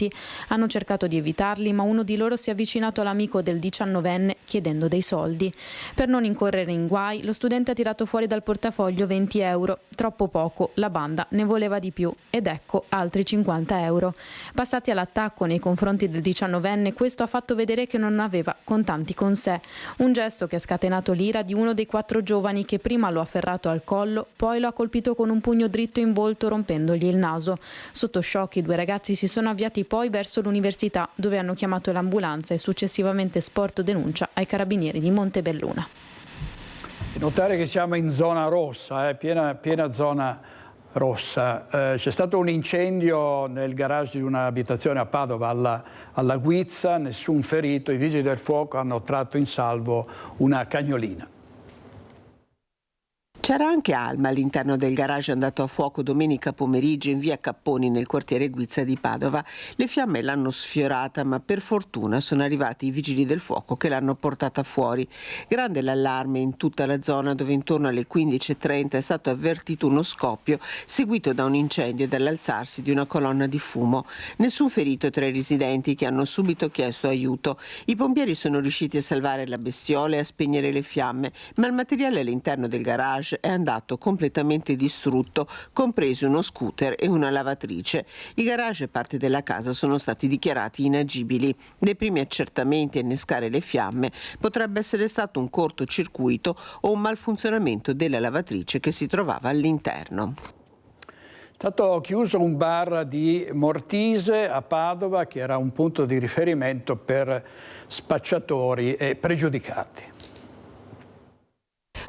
Hanno cercato di evitarli, ma uno di loro si è avvicinato all'amico del 19enne chiedendo dei soldi. Per non incorrere in guai, lo studente ha tirato fuori dal portafoglio 20 euro. Troppo poco, la banda ne voleva di più, ed ecco altri 50 euro. Passati all'attacco nei confronti del 19enne, questo ha fatto vedere che non aveva contanti con sé. Un gesto che ha scatenato l'ira di uno dei 4 giovani, che prima lo ha afferrato al collo, poi lo ha colpito con un pugno dritto in volto, rompendogli il naso. Sotto shock, i 2 ragazzi si sono avviati poi verso l'università, dove hanno chiamato l'ambulanza e successivamente sporto denuncia ai carabinieri di Montebelluna. Notare che siamo in zona rossa, piena zona rossa. C'è stato un incendio nel garage di un'abitazione a Padova, alla Guizza, nessun ferito. I vigili del fuoco hanno tratto in salvo una cagnolina. C'era anche Alma all'interno del garage andato a fuoco domenica pomeriggio in via Capponi nel quartiere Guizza di Padova. Le fiamme l'hanno sfiorata, ma per fortuna sono arrivati i vigili del fuoco che l'hanno portata fuori. Grande l'allarme in tutta la zona, dove intorno alle 15:30 è stato avvertito uno scoppio seguito da un incendio e dall'alzarsi di una colonna di fumo. Nessun ferito tra i residenti, che hanno subito chiesto aiuto. I pompieri sono riusciti a salvare la bestiola e a spegnere le fiamme, ma il materiale all'interno del garage è andato completamente distrutto, compreso uno scooter e una lavatrice. Il garage e parte della casa sono stati dichiarati inagibili. Dai primi accertamenti a innescare le fiamme potrebbe essere stato un cortocircuito o un malfunzionamento della lavatrice che si trovava all'interno. È stato chiuso un bar di Mortise a Padova, che era un punto di riferimento per spacciatori e pregiudicati.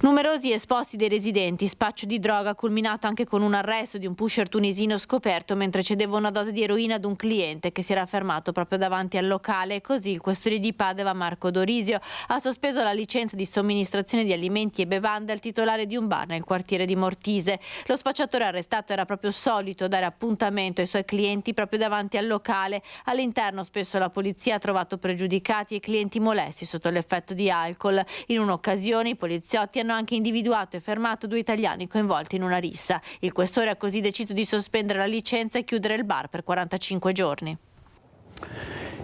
Numerosi esposti dei residenti, spaccio di droga culminato anche con un arresto di un pusher tunisino scoperto mentre cedeva una dose di eroina ad un cliente che si era fermato proprio davanti al locale. Così il questore di Padova, Marco Dorisio, ha sospeso la licenza di somministrazione di alimenti e bevande al titolare di un bar nel quartiere di Mortise. Lo spacciatore arrestato era proprio solito dare appuntamento ai suoi clienti proprio davanti al locale. All'interno spesso la polizia ha trovato pregiudicati e clienti molesti sotto l'effetto di alcol. In un'occasione i poliziotti hanno anche individuato e fermato 2 italiani coinvolti in una rissa. Il questore ha così deciso di sospendere la licenza e chiudere il bar per 45 giorni.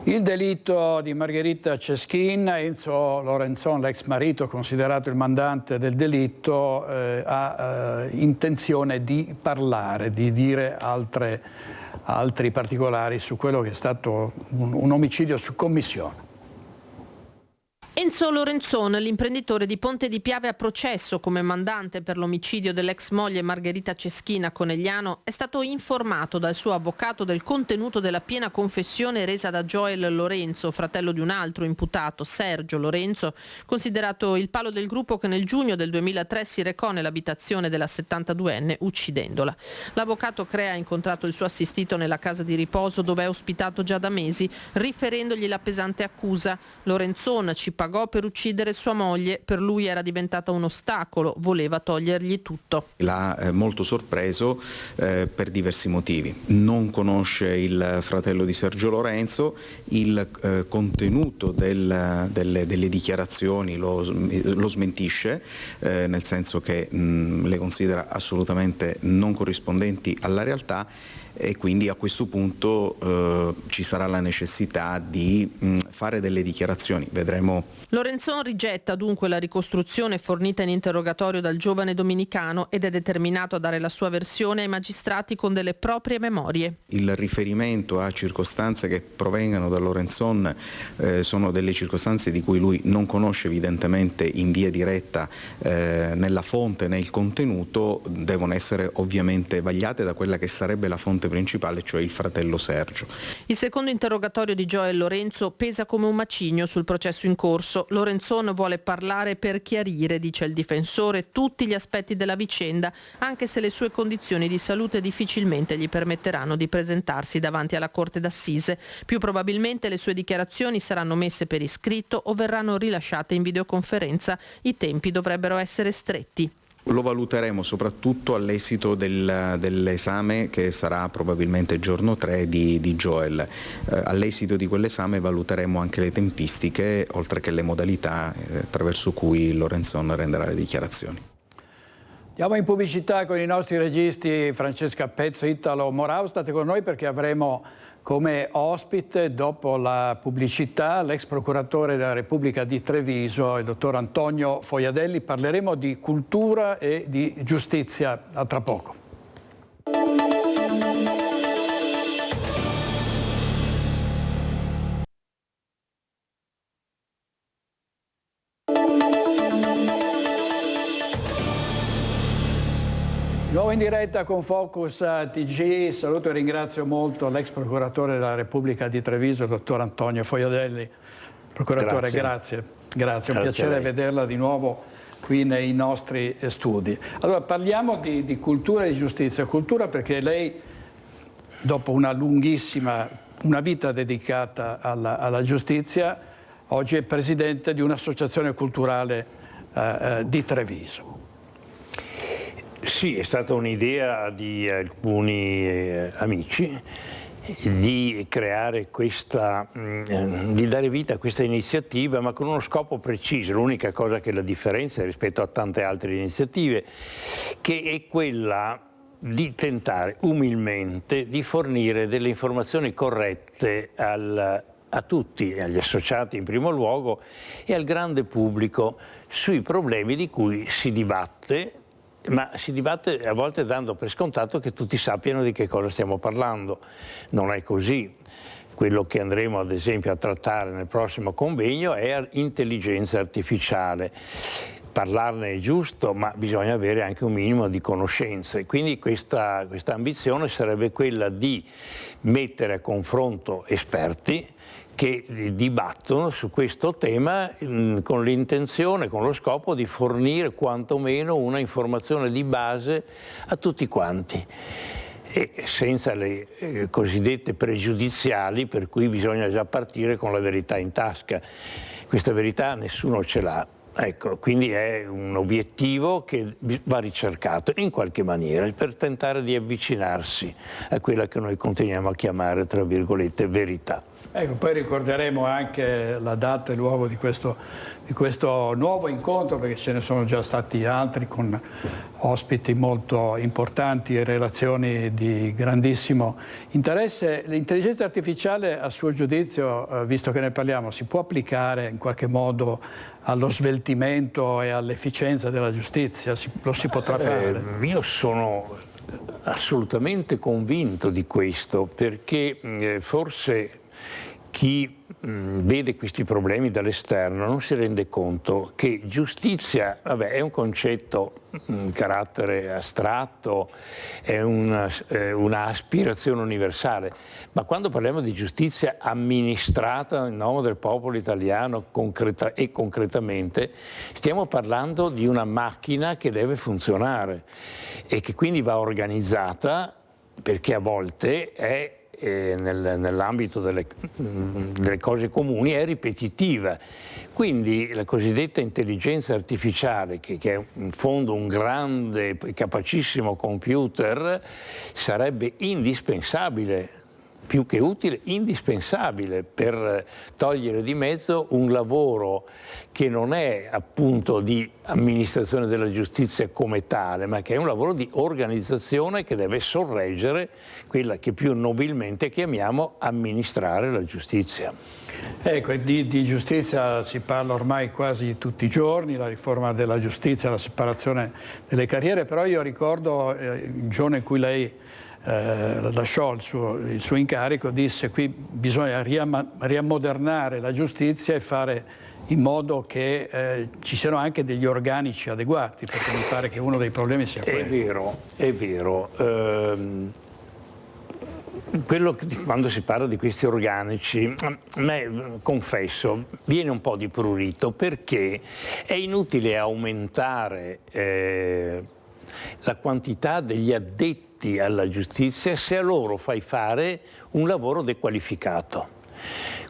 Il delitto di Margherita Ceschin, Enzo Lorenzon, l'ex marito considerato il mandante del delitto, ha intenzione di parlare, di dire altri particolari su quello che è stato un omicidio su commissione. Enzo Lorenzon, l'imprenditore di Ponte di Piave a processo come mandante per l'omicidio dell'ex moglie Margherita Ceschin a Conegliano, è stato informato dal suo avvocato del contenuto della piena confessione resa da Joel Lorenzo, fratello di un altro imputato, Sergio Lorenzo, considerato il palo del gruppo che nel giugno del 2003 si recò nell'abitazione della 72enne uccidendola. L'avvocato Crea ha incontrato il suo assistito nella casa di riposo dove è ospitato già da mesi, riferendogli la pesante accusa. Lorenzon ci pagò per uccidere sua moglie, per lui era diventata un ostacolo, voleva togliergli tutto. L'ha molto sorpreso per diversi motivi. Non conosce il fratello di Sergio Lorenzo, il contenuto delle dichiarazioni lo smentisce, nel senso che le considera assolutamente non corrispondenti alla realtà, e quindi a questo punto ci sarà la necessità di fare delle dichiarazioni, vedremo. Lorenzon rigetta dunque la ricostruzione fornita in interrogatorio dal giovane dominicano ed è determinato a dare la sua versione ai magistrati con delle proprie memorie. Il riferimento a circostanze che provengano da Lorenzon sono delle circostanze di cui lui non conosce evidentemente in via diretta nella fonte né il contenuto, devono essere ovviamente vagliate da quella che sarebbe la fonte principale, cioè il fratello Sergio. Il secondo interrogatorio di Joel Lorenzo pesa come un macigno sul processo in corso. Lorenzon vuole parlare per chiarire, dice il difensore, tutti gli aspetti della vicenda, anche se le sue condizioni di salute difficilmente gli permetteranno di presentarsi davanti alla Corte d'Assise. Più probabilmente le sue dichiarazioni saranno messe per iscritto o verranno rilasciate in videoconferenza. I tempi dovrebbero essere stretti. Lo valuteremo soprattutto all'esito dell'esame che sarà probabilmente giorno 3 di Joel. All'esito di quell'esame valuteremo anche le tempistiche, oltre che le modalità attraverso cui Lorenzon renderà le dichiarazioni. Andiamo in pubblicità con i nostri registi Francesca Pezzo e Italo Morau. State con noi perché avremo come ospite, dopo la pubblicità, l'ex procuratore della Repubblica di Treviso, il dottor Antonio Foiadelli. Parleremo di cultura e di giustizia a tra poco. Nuovo in diretta con Focus TG, saluto e ringrazio molto l'ex procuratore della Repubblica di Treviso, il dottor Antonio Foiadelli. Procuratore, grazie. Grazie, è un piacere vederla di nuovo qui nei nostri studi. Allora, parliamo di cultura e di giustizia. Cultura perché lei, dopo una vita dedicata alla giustizia, oggi è presidente di un'associazione culturale di Treviso. Sì, è stata un'idea di alcuni amici di creare di dare vita a questa iniziativa, ma con uno scopo preciso. L'unica cosa che la differenzia rispetto a tante altre iniziative, che è quella di tentare umilmente di fornire delle informazioni corrette a tutti, agli associati in primo luogo e al grande pubblico sui problemi di cui si dibatte, ma si dibatte a volte dando per scontato che tutti sappiano di che cosa stiamo parlando. Non è così. Quello che andremo ad esempio a trattare nel prossimo convegno è intelligenza artificiale. Parlarne è giusto, ma bisogna avere anche un minimo di conoscenze. Quindi questa ambizione sarebbe quella di mettere a confronto esperti che dibattono su questo tema con l'intenzione, con lo scopo di fornire quantomeno una informazione di base a tutti quanti, e senza le cosiddette pregiudiziali per cui bisogna già partire con la verità in tasca. Questa verità nessuno ce l'ha. Ecco, quindi è un obiettivo che va ricercato in qualche maniera per tentare di avvicinarsi a quella che noi continuiamo a chiamare, tra virgolette, verità. Ecco, poi ricorderemo anche la data e il luogo di questo nuovo incontro, perché ce ne sono già stati altri con ospiti molto importanti e relazioni di grandissimo interesse. L'intelligenza artificiale, a suo giudizio, visto che ne parliamo, si può applicare in qualche modo allo sveltimento e all'efficienza della giustizia? Lo si potrà fare? Io sono assolutamente convinto di questo, perché forse chi vede questi problemi dall'esterno non si rende conto che giustizia, vabbè, è un concetto, un carattere astratto, è una aspirazione universale, ma quando parliamo di giustizia amministrata in nome del popolo italiano concretamente, stiamo parlando di una macchina che deve funzionare e che quindi va organizzata, perché a volte è nell'ambito delle cose comuni è ripetitiva. Quindi la cosiddetta intelligenza artificiale, che è in fondo un grande, capacissimo computer, sarebbe indispensabile, più che utile, indispensabile per togliere di mezzo un lavoro che non è appunto di amministrazione della giustizia come tale, ma che è un lavoro di organizzazione che deve sorreggere quella che più nobilmente chiamiamo amministrare la giustizia. Ecco, di giustizia si parla ormai quasi tutti i giorni, la riforma della giustizia, la separazione delle carriere, però io ricordo il giorno in cui lei lasciò il suo incarico, disse: qui bisogna riammodernare la giustizia e fare in modo che ci siano anche degli organici adeguati, perché mi pare che uno dei problemi sia quello. È vero. Quando si parla di questi organici, a me, confesso, viene un po' di prurito, perché è inutile aumentare la quantità degli addetti alla giustizia se a loro fai fare un lavoro dequalificato.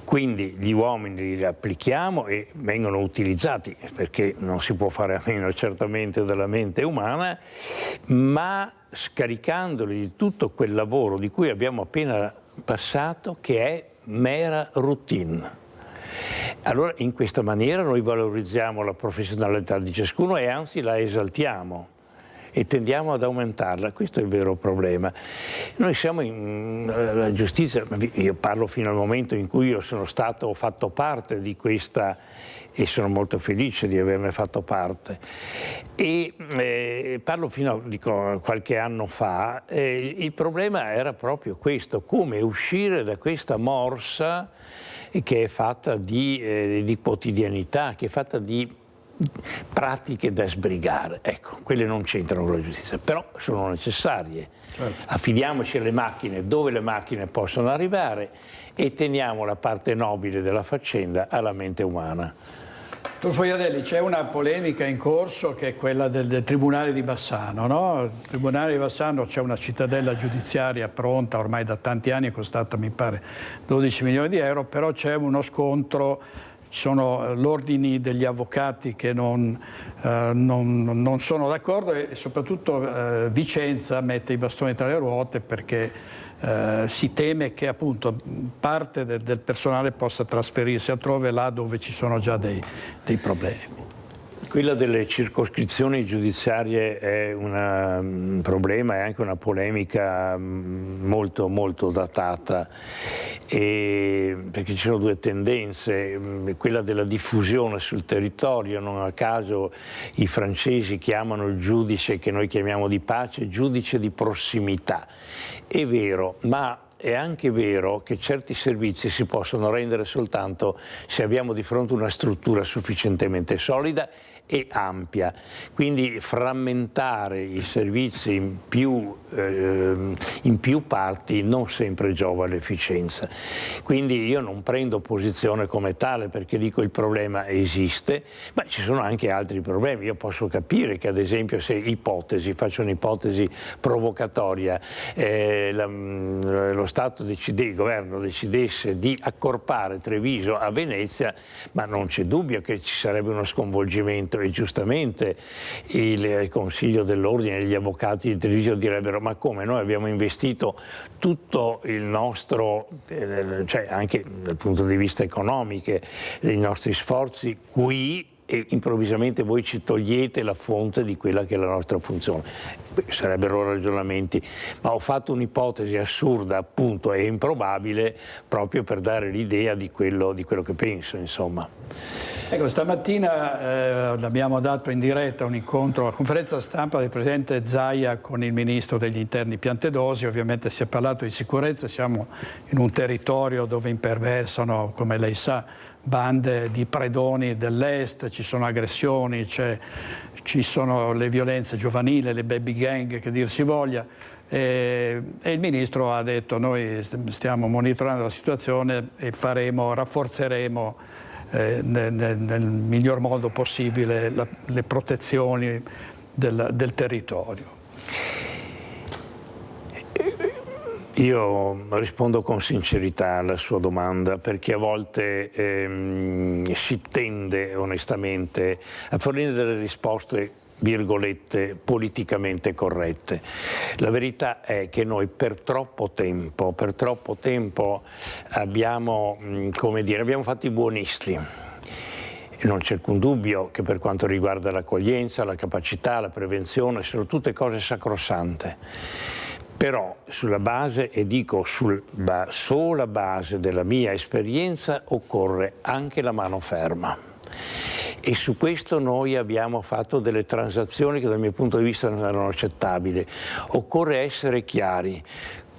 Quindi gli uomini li applichiamo e vengono utilizzati, perché non si può fare a meno certamente della mente umana, ma scaricandoli di tutto quel lavoro di cui abbiamo appena passato, che è mera routine. Allora, in questa maniera noi valorizziamo la professionalità di ciascuno e anzi la esaltiamo e tendiamo ad aumentarla. Questo è il vero problema. Noi siamo la giustizia, io parlo fino al momento in cui io ho fatto parte di questa, e sono molto felice di averne fatto parte, e parlo fino a qualche anno fa, il problema era proprio questo: come uscire da questa morsa che è fatta di quotidianità, che è fatta di pratiche da sbrigare. Ecco, quelle non c'entrano con la giustizia, però sono necessarie. Certo. Affidiamoci alle macchine dove le macchine possono arrivare e teniamo la parte nobile della faccenda alla mente umana. Dottor Fogliadelli, c'è una polemica in corso che è quella del Tribunale di Bassano, no? Il Tribunale di Bassano, c'è una cittadella giudiziaria pronta ormai da tanti anni, è costata mi pare 12 milioni di euro, però c'è uno scontro. Ci sono l'ordini degli avvocati che non sono d'accordo e soprattutto Vicenza mette i bastoni tra le ruote, perché si teme che appunto parte del personale possa trasferirsi altrove, là dove ci sono già dei problemi. Quella delle circoscrizioni giudiziarie è un problema e anche una polemica molto, molto datata, perché ci sono due tendenze: quella della diffusione sul territorio. Non a caso i francesi chiamano il giudice, che noi chiamiamo di pace, giudice di prossimità. È vero, ma è anche vero che certi servizi si possono rendere soltanto se abbiamo di fronte una struttura sufficientemente solida e ampia, quindi frammentare i servizi in più parti non sempre giova all'efficienza. Quindi io non prendo posizione come tale, perché dico il problema esiste, ma ci sono anche altri problemi. Io posso capire che, ad esempio, se faccio un'ipotesi provocatoria, lo Stato il governo decidesse di accorpare Treviso a Venezia, ma non c'è dubbio che ci sarebbe uno sconvolgimento, e giustamente il Consiglio dell'Ordine e gli avvocati di Treviso direbbero: ma come, noi abbiamo investito tutto il nostro, cioè anche dal punto di vista economico, i nostri sforzi qui, e improvvisamente voi ci togliete la fonte di quella che è la nostra funzione. Sarebbero ragionamenti, ma ho fatto un'ipotesi assurda, appunto, e improbabile, proprio per dare l'idea di quello che penso, insomma. Ecco, stamattina abbiamo dato in diretta un incontro, la conferenza stampa del Presidente Zaia con il Ministro degli Interni Piantedosi. Ovviamente si è parlato di sicurezza, siamo in un territorio dove imperversano, come lei sa, bande di predoni dell'est, ci sono aggressioni, ci sono le violenze giovanili, le baby gang, che dir si voglia, e il Ministro ha detto: noi stiamo monitorando la situazione e rafforzeremo nel miglior modo possibile le protezioni del territorio. Io rispondo con sincerità alla sua domanda, perché a volte si tende onestamente a fornire delle risposte, virgolette, politicamente corrette. La verità è che noi per troppo tempo abbiamo fatto i buonisti. Non c'è alcun dubbio che per quanto riguarda l'accoglienza, la capacità, la prevenzione, sono tutte cose sacrosante. Però sulla base, e dico sola base della mia esperienza, occorre anche la mano ferma. E su questo noi abbiamo fatto delle transazioni che dal mio punto di vista non erano accettabili. Occorre essere chiari.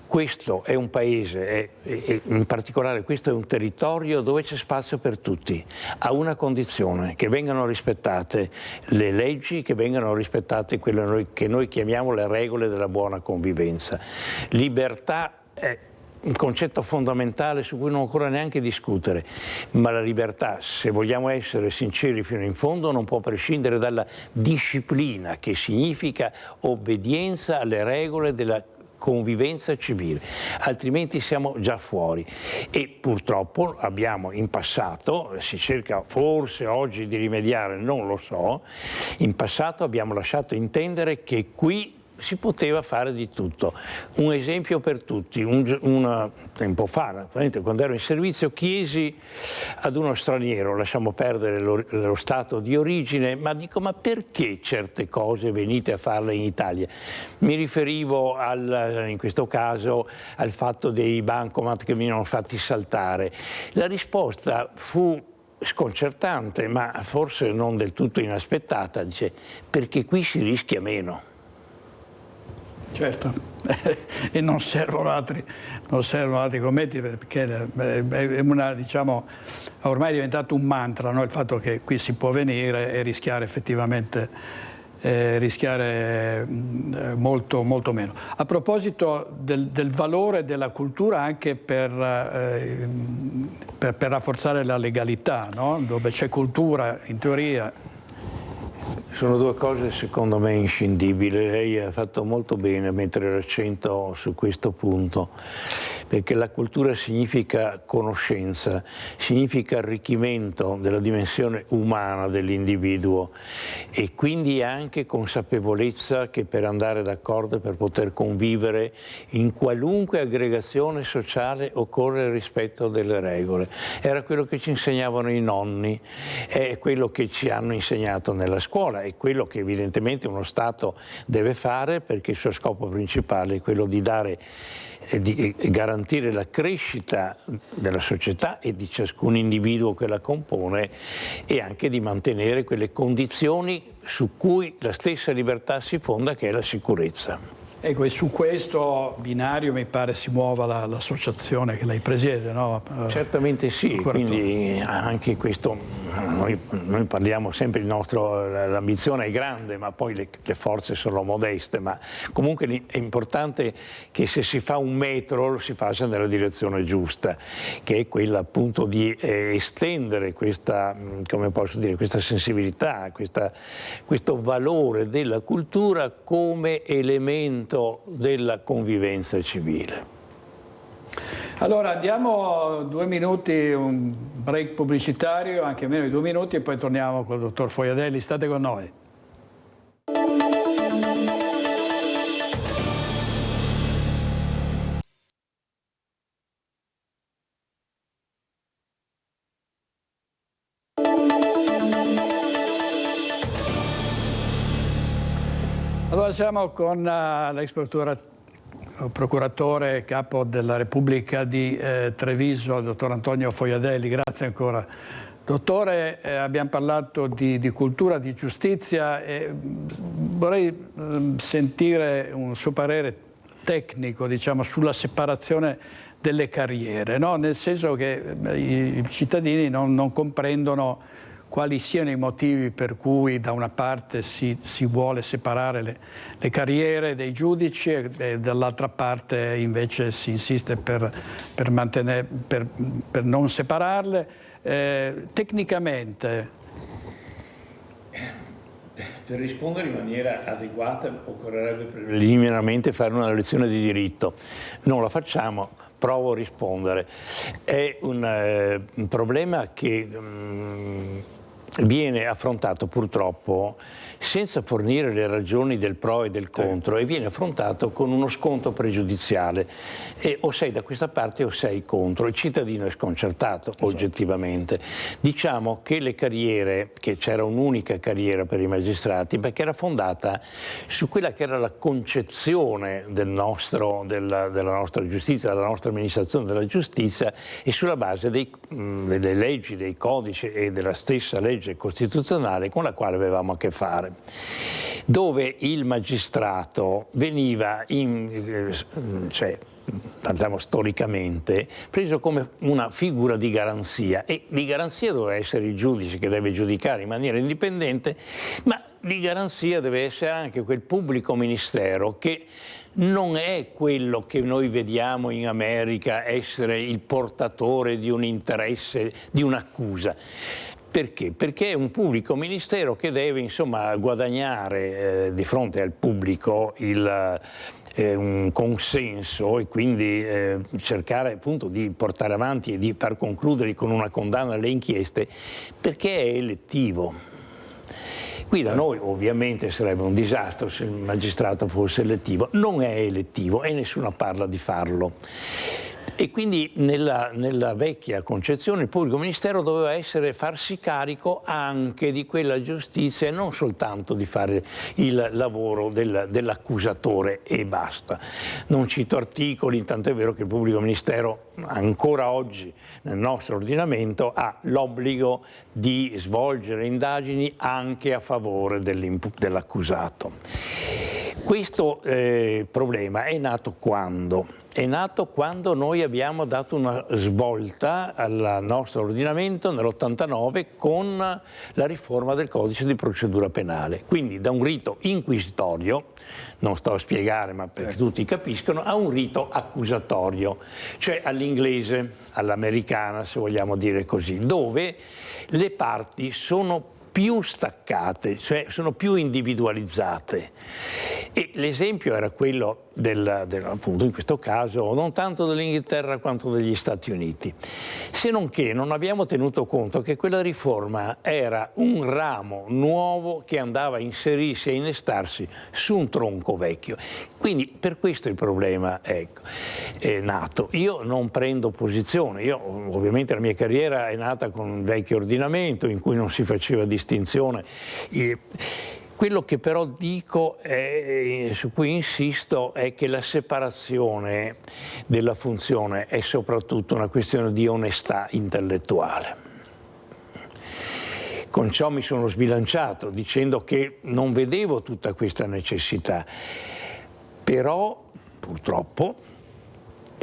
Questo è un paese, e in particolare questo è un territorio dove c'è spazio per tutti, a una condizione: che vengano rispettate le leggi, che vengano rispettate quelle che noi chiamiamo le regole della buona convivenza. Libertà è un concetto fondamentale su cui non occorre neanche discutere, ma la libertà, se vogliamo essere sinceri fino in fondo, non può prescindere dalla disciplina, che significa obbedienza alle regole della convivenza civile, altrimenti siamo già fuori. E purtroppo abbiamo in passato, si cerca forse oggi di rimediare, non lo so, in passato abbiamo lasciato intendere che qui si poteva fare di tutto. Un esempio per tutti: un tempo fa, quando ero in servizio, chiesi ad uno straniero, lasciamo perdere lo stato di origine, ma perché certe cose venite a farle in Italia? Mi riferivo in questo caso al fatto dei bancomat che venivano fatti saltare. La risposta fu sconcertante, ma forse non del tutto inaspettata. Dice: perché qui si rischia meno. Certo, e non servono altri commenti, perché è ormai è diventato un mantra, no? Il fatto che qui si può venire e rischiare effettivamente molto, molto meno. A proposito del valore della cultura anche per rafforzare la legalità, no? Dove c'è cultura, in teoria. Sono due cose secondo me inscindibili. Lei ha fatto molto bene a mettere l'accento su questo punto, perché la cultura significa conoscenza, significa arricchimento della dimensione umana dell'individuo, e quindi anche consapevolezza che per andare d'accordo e per poter convivere in qualunque aggregazione sociale occorre il rispetto delle regole. Era quello che ci insegnavano i nonni, è quello che ci hanno insegnato nella scuola, è quello che evidentemente uno Stato deve fare, perché il suo scopo principale è quello di garantire la crescita della società e di ciascun individuo che la compone, e anche di mantenere quelle condizioni su cui la stessa libertà si fonda, che è la sicurezza. Ecco, e su questo binario mi pare si muova l'associazione che lei presiede, no? Certamente sì, quindi anche questo noi parliamo sempre, l'ambizione è grande, ma poi le forze sono modeste, ma comunque è importante che se si fa 1 metro lo si faccia nella direzione giusta, che è quella appunto di estendere questa, come posso dire, questa sensibilità, questo valore della cultura come elemento della convivenza civile. Allora andiamo 2 minuti, un break pubblicitario, anche meno di 2 minuti, e poi torniamo con il dottor Fojadelli. State con noi. Allora siamo con l'ex procuratore capo della Repubblica di Treviso, il dottor Antonio Fojadelli. Grazie ancora. Dottore, abbiamo parlato di cultura, di giustizia, e vorrei sentire un suo parere tecnico, diciamo, sulla separazione delle carriere, no? Nel senso che i cittadini non comprendono quali siano i motivi per cui da una parte si vuole separare le carriere dei giudici e dall'altra parte invece si insiste per non separarle. Tecnicamente, per rispondere in maniera adeguata occorrerebbe preliminarmente fare una lezione di diritto. Non la facciamo, provo a rispondere. È un problema che viene affrontato purtroppo senza fornire le ragioni del pro e del contro, e viene affrontato con uno sconto pregiudiziale, e o sei da questa parte o sei contro. Il cittadino è sconcertato, oggettivamente. Diciamo che le carriere, che c'era un'unica carriera per i magistrati, perché era fondata su quella che era la concezione della nostra giustizia, della nostra amministrazione della giustizia, e sulla base delle leggi, dei codici e della stessa legge costituzionale con la quale avevamo a che fare, dove il magistrato veniva, parliamo storicamente, preso come una figura di garanzia, e di garanzia doveva essere il giudice che deve giudicare in maniera indipendente, ma di garanzia deve essere anche quel pubblico ministero che non è quello che noi vediamo in America essere il portatore di un interesse, di un'accusa. Perché? Perché è un pubblico ministero che deve, insomma, guadagnare di fronte al pubblico un consenso, e quindi cercare appunto di portare avanti e di far concludere con una condanna le inchieste, perché è elettivo. Qui da noi ovviamente sarebbe un disastro se il magistrato fosse elettivo. Non è elettivo e nessuno parla di farlo. E quindi nella vecchia concezione il pubblico ministero doveva farsi carico anche di quella giustizia e non soltanto di fare il lavoro dell'accusatore e basta. Non cito articoli, tanto è vero che il pubblico ministero ancora oggi nel nostro ordinamento ha l'obbligo di svolgere indagini anche a favore dell'accusato. Questo problema è nato quando? È nato quando noi abbiamo dato una svolta al nostro ordinamento nell'89 con la riforma del codice di procedura penale. Quindi da un rito inquisitorio, non sto a spiegare ma perché tutti capiscono, a un rito accusatorio, cioè all'inglese, all'americana se vogliamo dire così, dove le parti sono più staccate, cioè sono più individualizzate. E l'esempio era quello appunto in questo caso non tanto dell'Inghilterra quanto degli Stati Uniti, se non che non abbiamo tenuto conto che quella riforma era un ramo nuovo che andava a inserirsi e innestarsi su un tronco vecchio. Quindi per questo il problema è nato. Io non prendo posizione, ovviamente la mia carriera è nata con un vecchio ordinamento in cui non si faceva distinzione. Quello che però dico, su cui insisto, è che la separazione della funzione è soprattutto una questione di onestà intellettuale. Con ciò mi sono sbilanciato dicendo che non vedevo tutta questa necessità, però purtroppo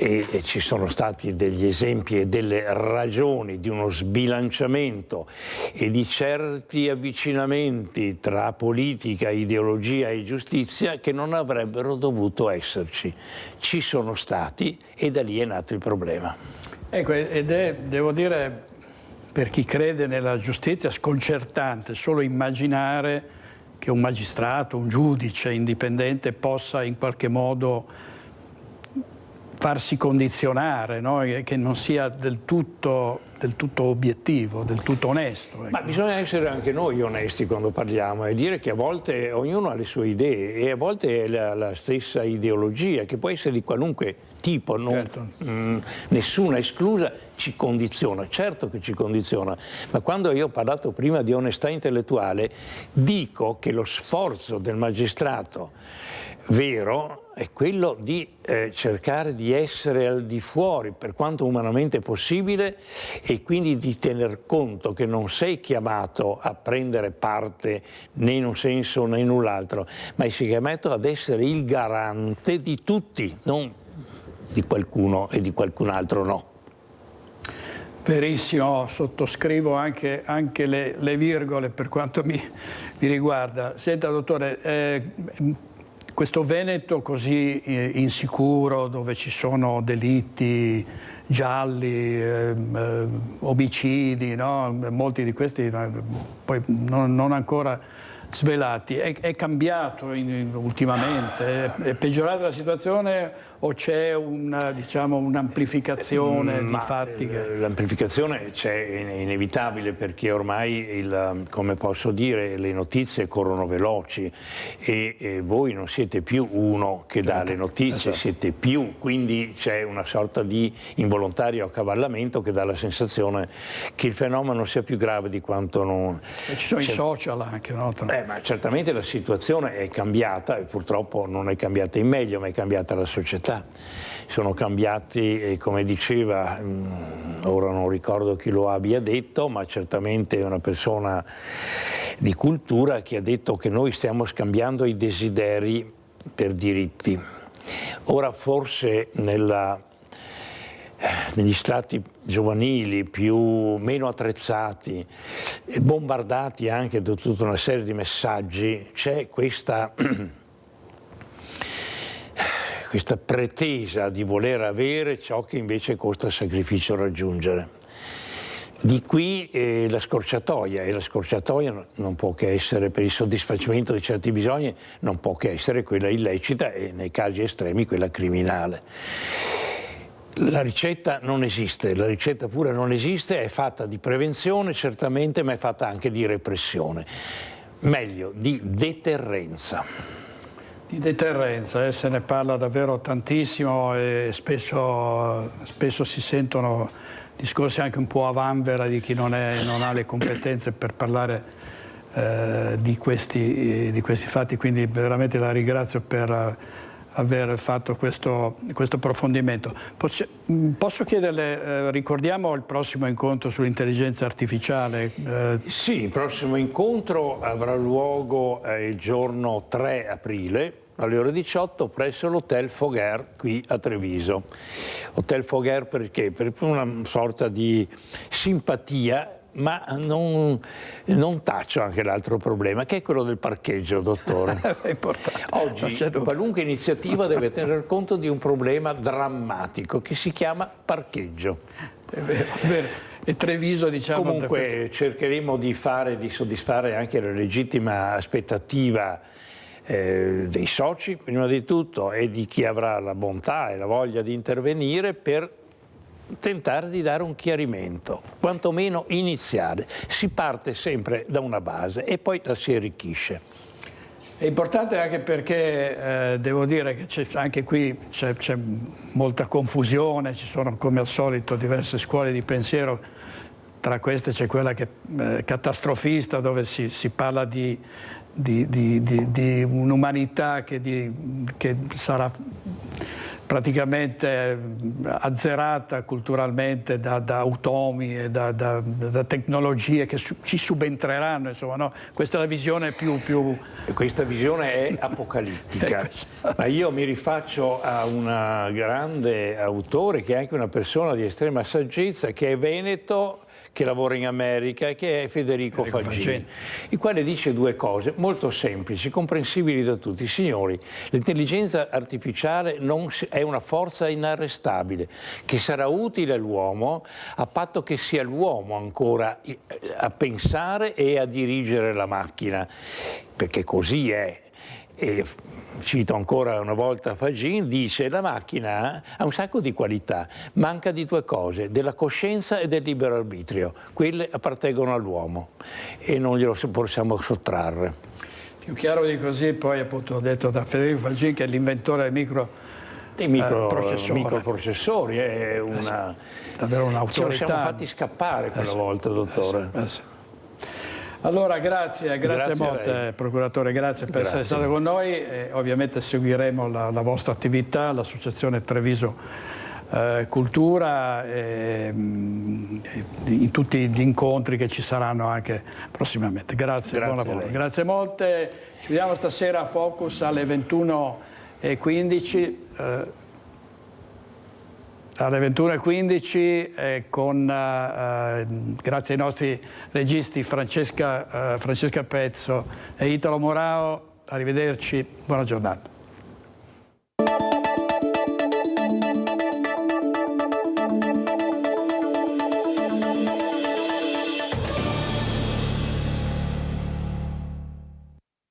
e ci sono stati degli esempi e delle ragioni di uno sbilanciamento e di certi avvicinamenti tra politica, ideologia e giustizia che non avrebbero dovuto esserci. Ci sono stati e da lì è nato il problema. Ecco, ed è, devo dire, per chi crede nella giustizia, sconcertante solo immaginare che un magistrato, un giudice indipendente possa in qualche modo farsi condizionare, no? Che non sia del tutto obiettivo, del tutto onesto. Ecco. Ma bisogna essere anche noi onesti quando parliamo e dire che a volte ognuno ha le sue idee e a volte è la stessa ideologia, che può essere di qualunque tipo, certo. Nessuna esclusa, ci condiziona, certo che ci condiziona, ma quando io ho parlato prima di onestà intellettuale dico che lo sforzo del magistrato vero è quello di cercare di essere al di fuori per quanto umanamente possibile e quindi di tener conto che non sei chiamato a prendere parte né in un senso né in null'altro, ma sei chiamato ad essere il garante di tutti, non di qualcuno e di qualcun altro no. Verissimo, sottoscrivo anche le virgole per quanto mi riguarda. Senta dottore, questo Veneto così insicuro, dove ci sono delitti gialli, omicidi, no? Molti di questi poi non ancora svelati, è cambiato ultimamente? È peggiorata la situazione o c'è un'amplificazione di fatti? L'amplificazione c'è, inevitabile, perché ormai, come posso dire, le notizie corrono veloci e voi non siete più uno che dà le notizie, siete più, quindi c'è una sorta di involontario accavallamento che dà la sensazione che il fenomeno sia più grave di quanto non... E ci sono i social anche, no? Ma certamente la situazione è cambiata e purtroppo non è cambiata in meglio, ma è cambiata la società. Sono cambiati, come diceva, ora non ricordo chi lo abbia detto, ma certamente una persona di cultura che ha detto che noi stiamo scambiando i desideri per diritti. Ora forse negli strati giovanili meno attrezzati, bombardati anche da tutta una serie di messaggi, c'è questa pretesa di voler avere ciò che invece costa sacrificio raggiungere. Di qui la scorciatoia, e la scorciatoia non può che essere, per il soddisfacimento di certi bisogni, non può che essere quella illecita e nei casi estremi quella criminale. La ricetta non esiste, la ricetta pura non esiste, è fatta di prevenzione certamente, ma è fatta anche di repressione, meglio di deterrenza. Di deterrenza, se ne parla davvero tantissimo e spesso si sentono discorsi anche un po' a vanvera di chi non ha le competenze per parlare di questi fatti, quindi veramente la ringrazio per aver fatto questo approfondimento. Posso chiederle, ricordiamo il prossimo incontro sull'intelligenza artificiale? Sì, il prossimo incontro avrà luogo il giorno 3 aprile alle ore 18 presso l'Hotel Foguer qui a Treviso. Hotel Foguer perché? Per una sorta di simpatia, ma non taccio anche l'altro problema, che è quello del parcheggio, dottore. È importante. Oggi qualunque iniziativa deve tener conto di un problema drammatico che si chiama parcheggio. È vero, è vero. E Treviso, diciamo... Comunque cercheremo di soddisfare anche la legittima aspettativa dei soci, prima di tutto, e di chi avrà la bontà e la voglia di intervenire per tentare di dare un chiarimento, quantomeno iniziale. Si parte sempre da una base e poi la si arricchisce. È importante anche perché devo dire che anche qui c'è molta confusione, ci sono come al solito diverse scuole di pensiero, tra queste c'è quella che catastrofista, dove si parla di un'umanità che sarà praticamente azzerata culturalmente da automi e da tecnologie che ci subentreranno, insomma, no? Questa è la visione più... Questa visione è apocalittica, ma io mi rifaccio a un grande autore che è anche una persona di estrema saggezza, che è veneto, che lavora in America, che è Federico Faggin, il quale dice due cose molto semplici, comprensibili da tutti. Signori, l'intelligenza artificiale è una forza inarrestabile, che sarà utile all'uomo a patto che sia l'uomo ancora a pensare e a dirigere la macchina, perché così è. E cito ancora una volta Faggin, dice: la macchina ha un sacco di qualità, manca di due cose, della coscienza e del libero arbitrio. Quelle appartengono all'uomo e non glielo possiamo sottrarre. Più chiaro di così, poi appunto ho detto da Federico Faggin, che è l'inventore dei microprocessori, è davvero un'autorità. Ci siamo fatti scappare quella volta, dottore. Allora grazie molte procuratore, grazie per essere stato con noi. Ovviamente seguiremo la vostra attività, l'associazione Treviso Cultura, in tutti gli incontri che ci saranno anche prossimamente. Grazie buon lavoro. Grazie molte, ci vediamo stasera a Focus alle 21:15. Alle 21:15 grazie ai nostri registi Francesca Pezzo e Italo Morao. Arrivederci, buona giornata.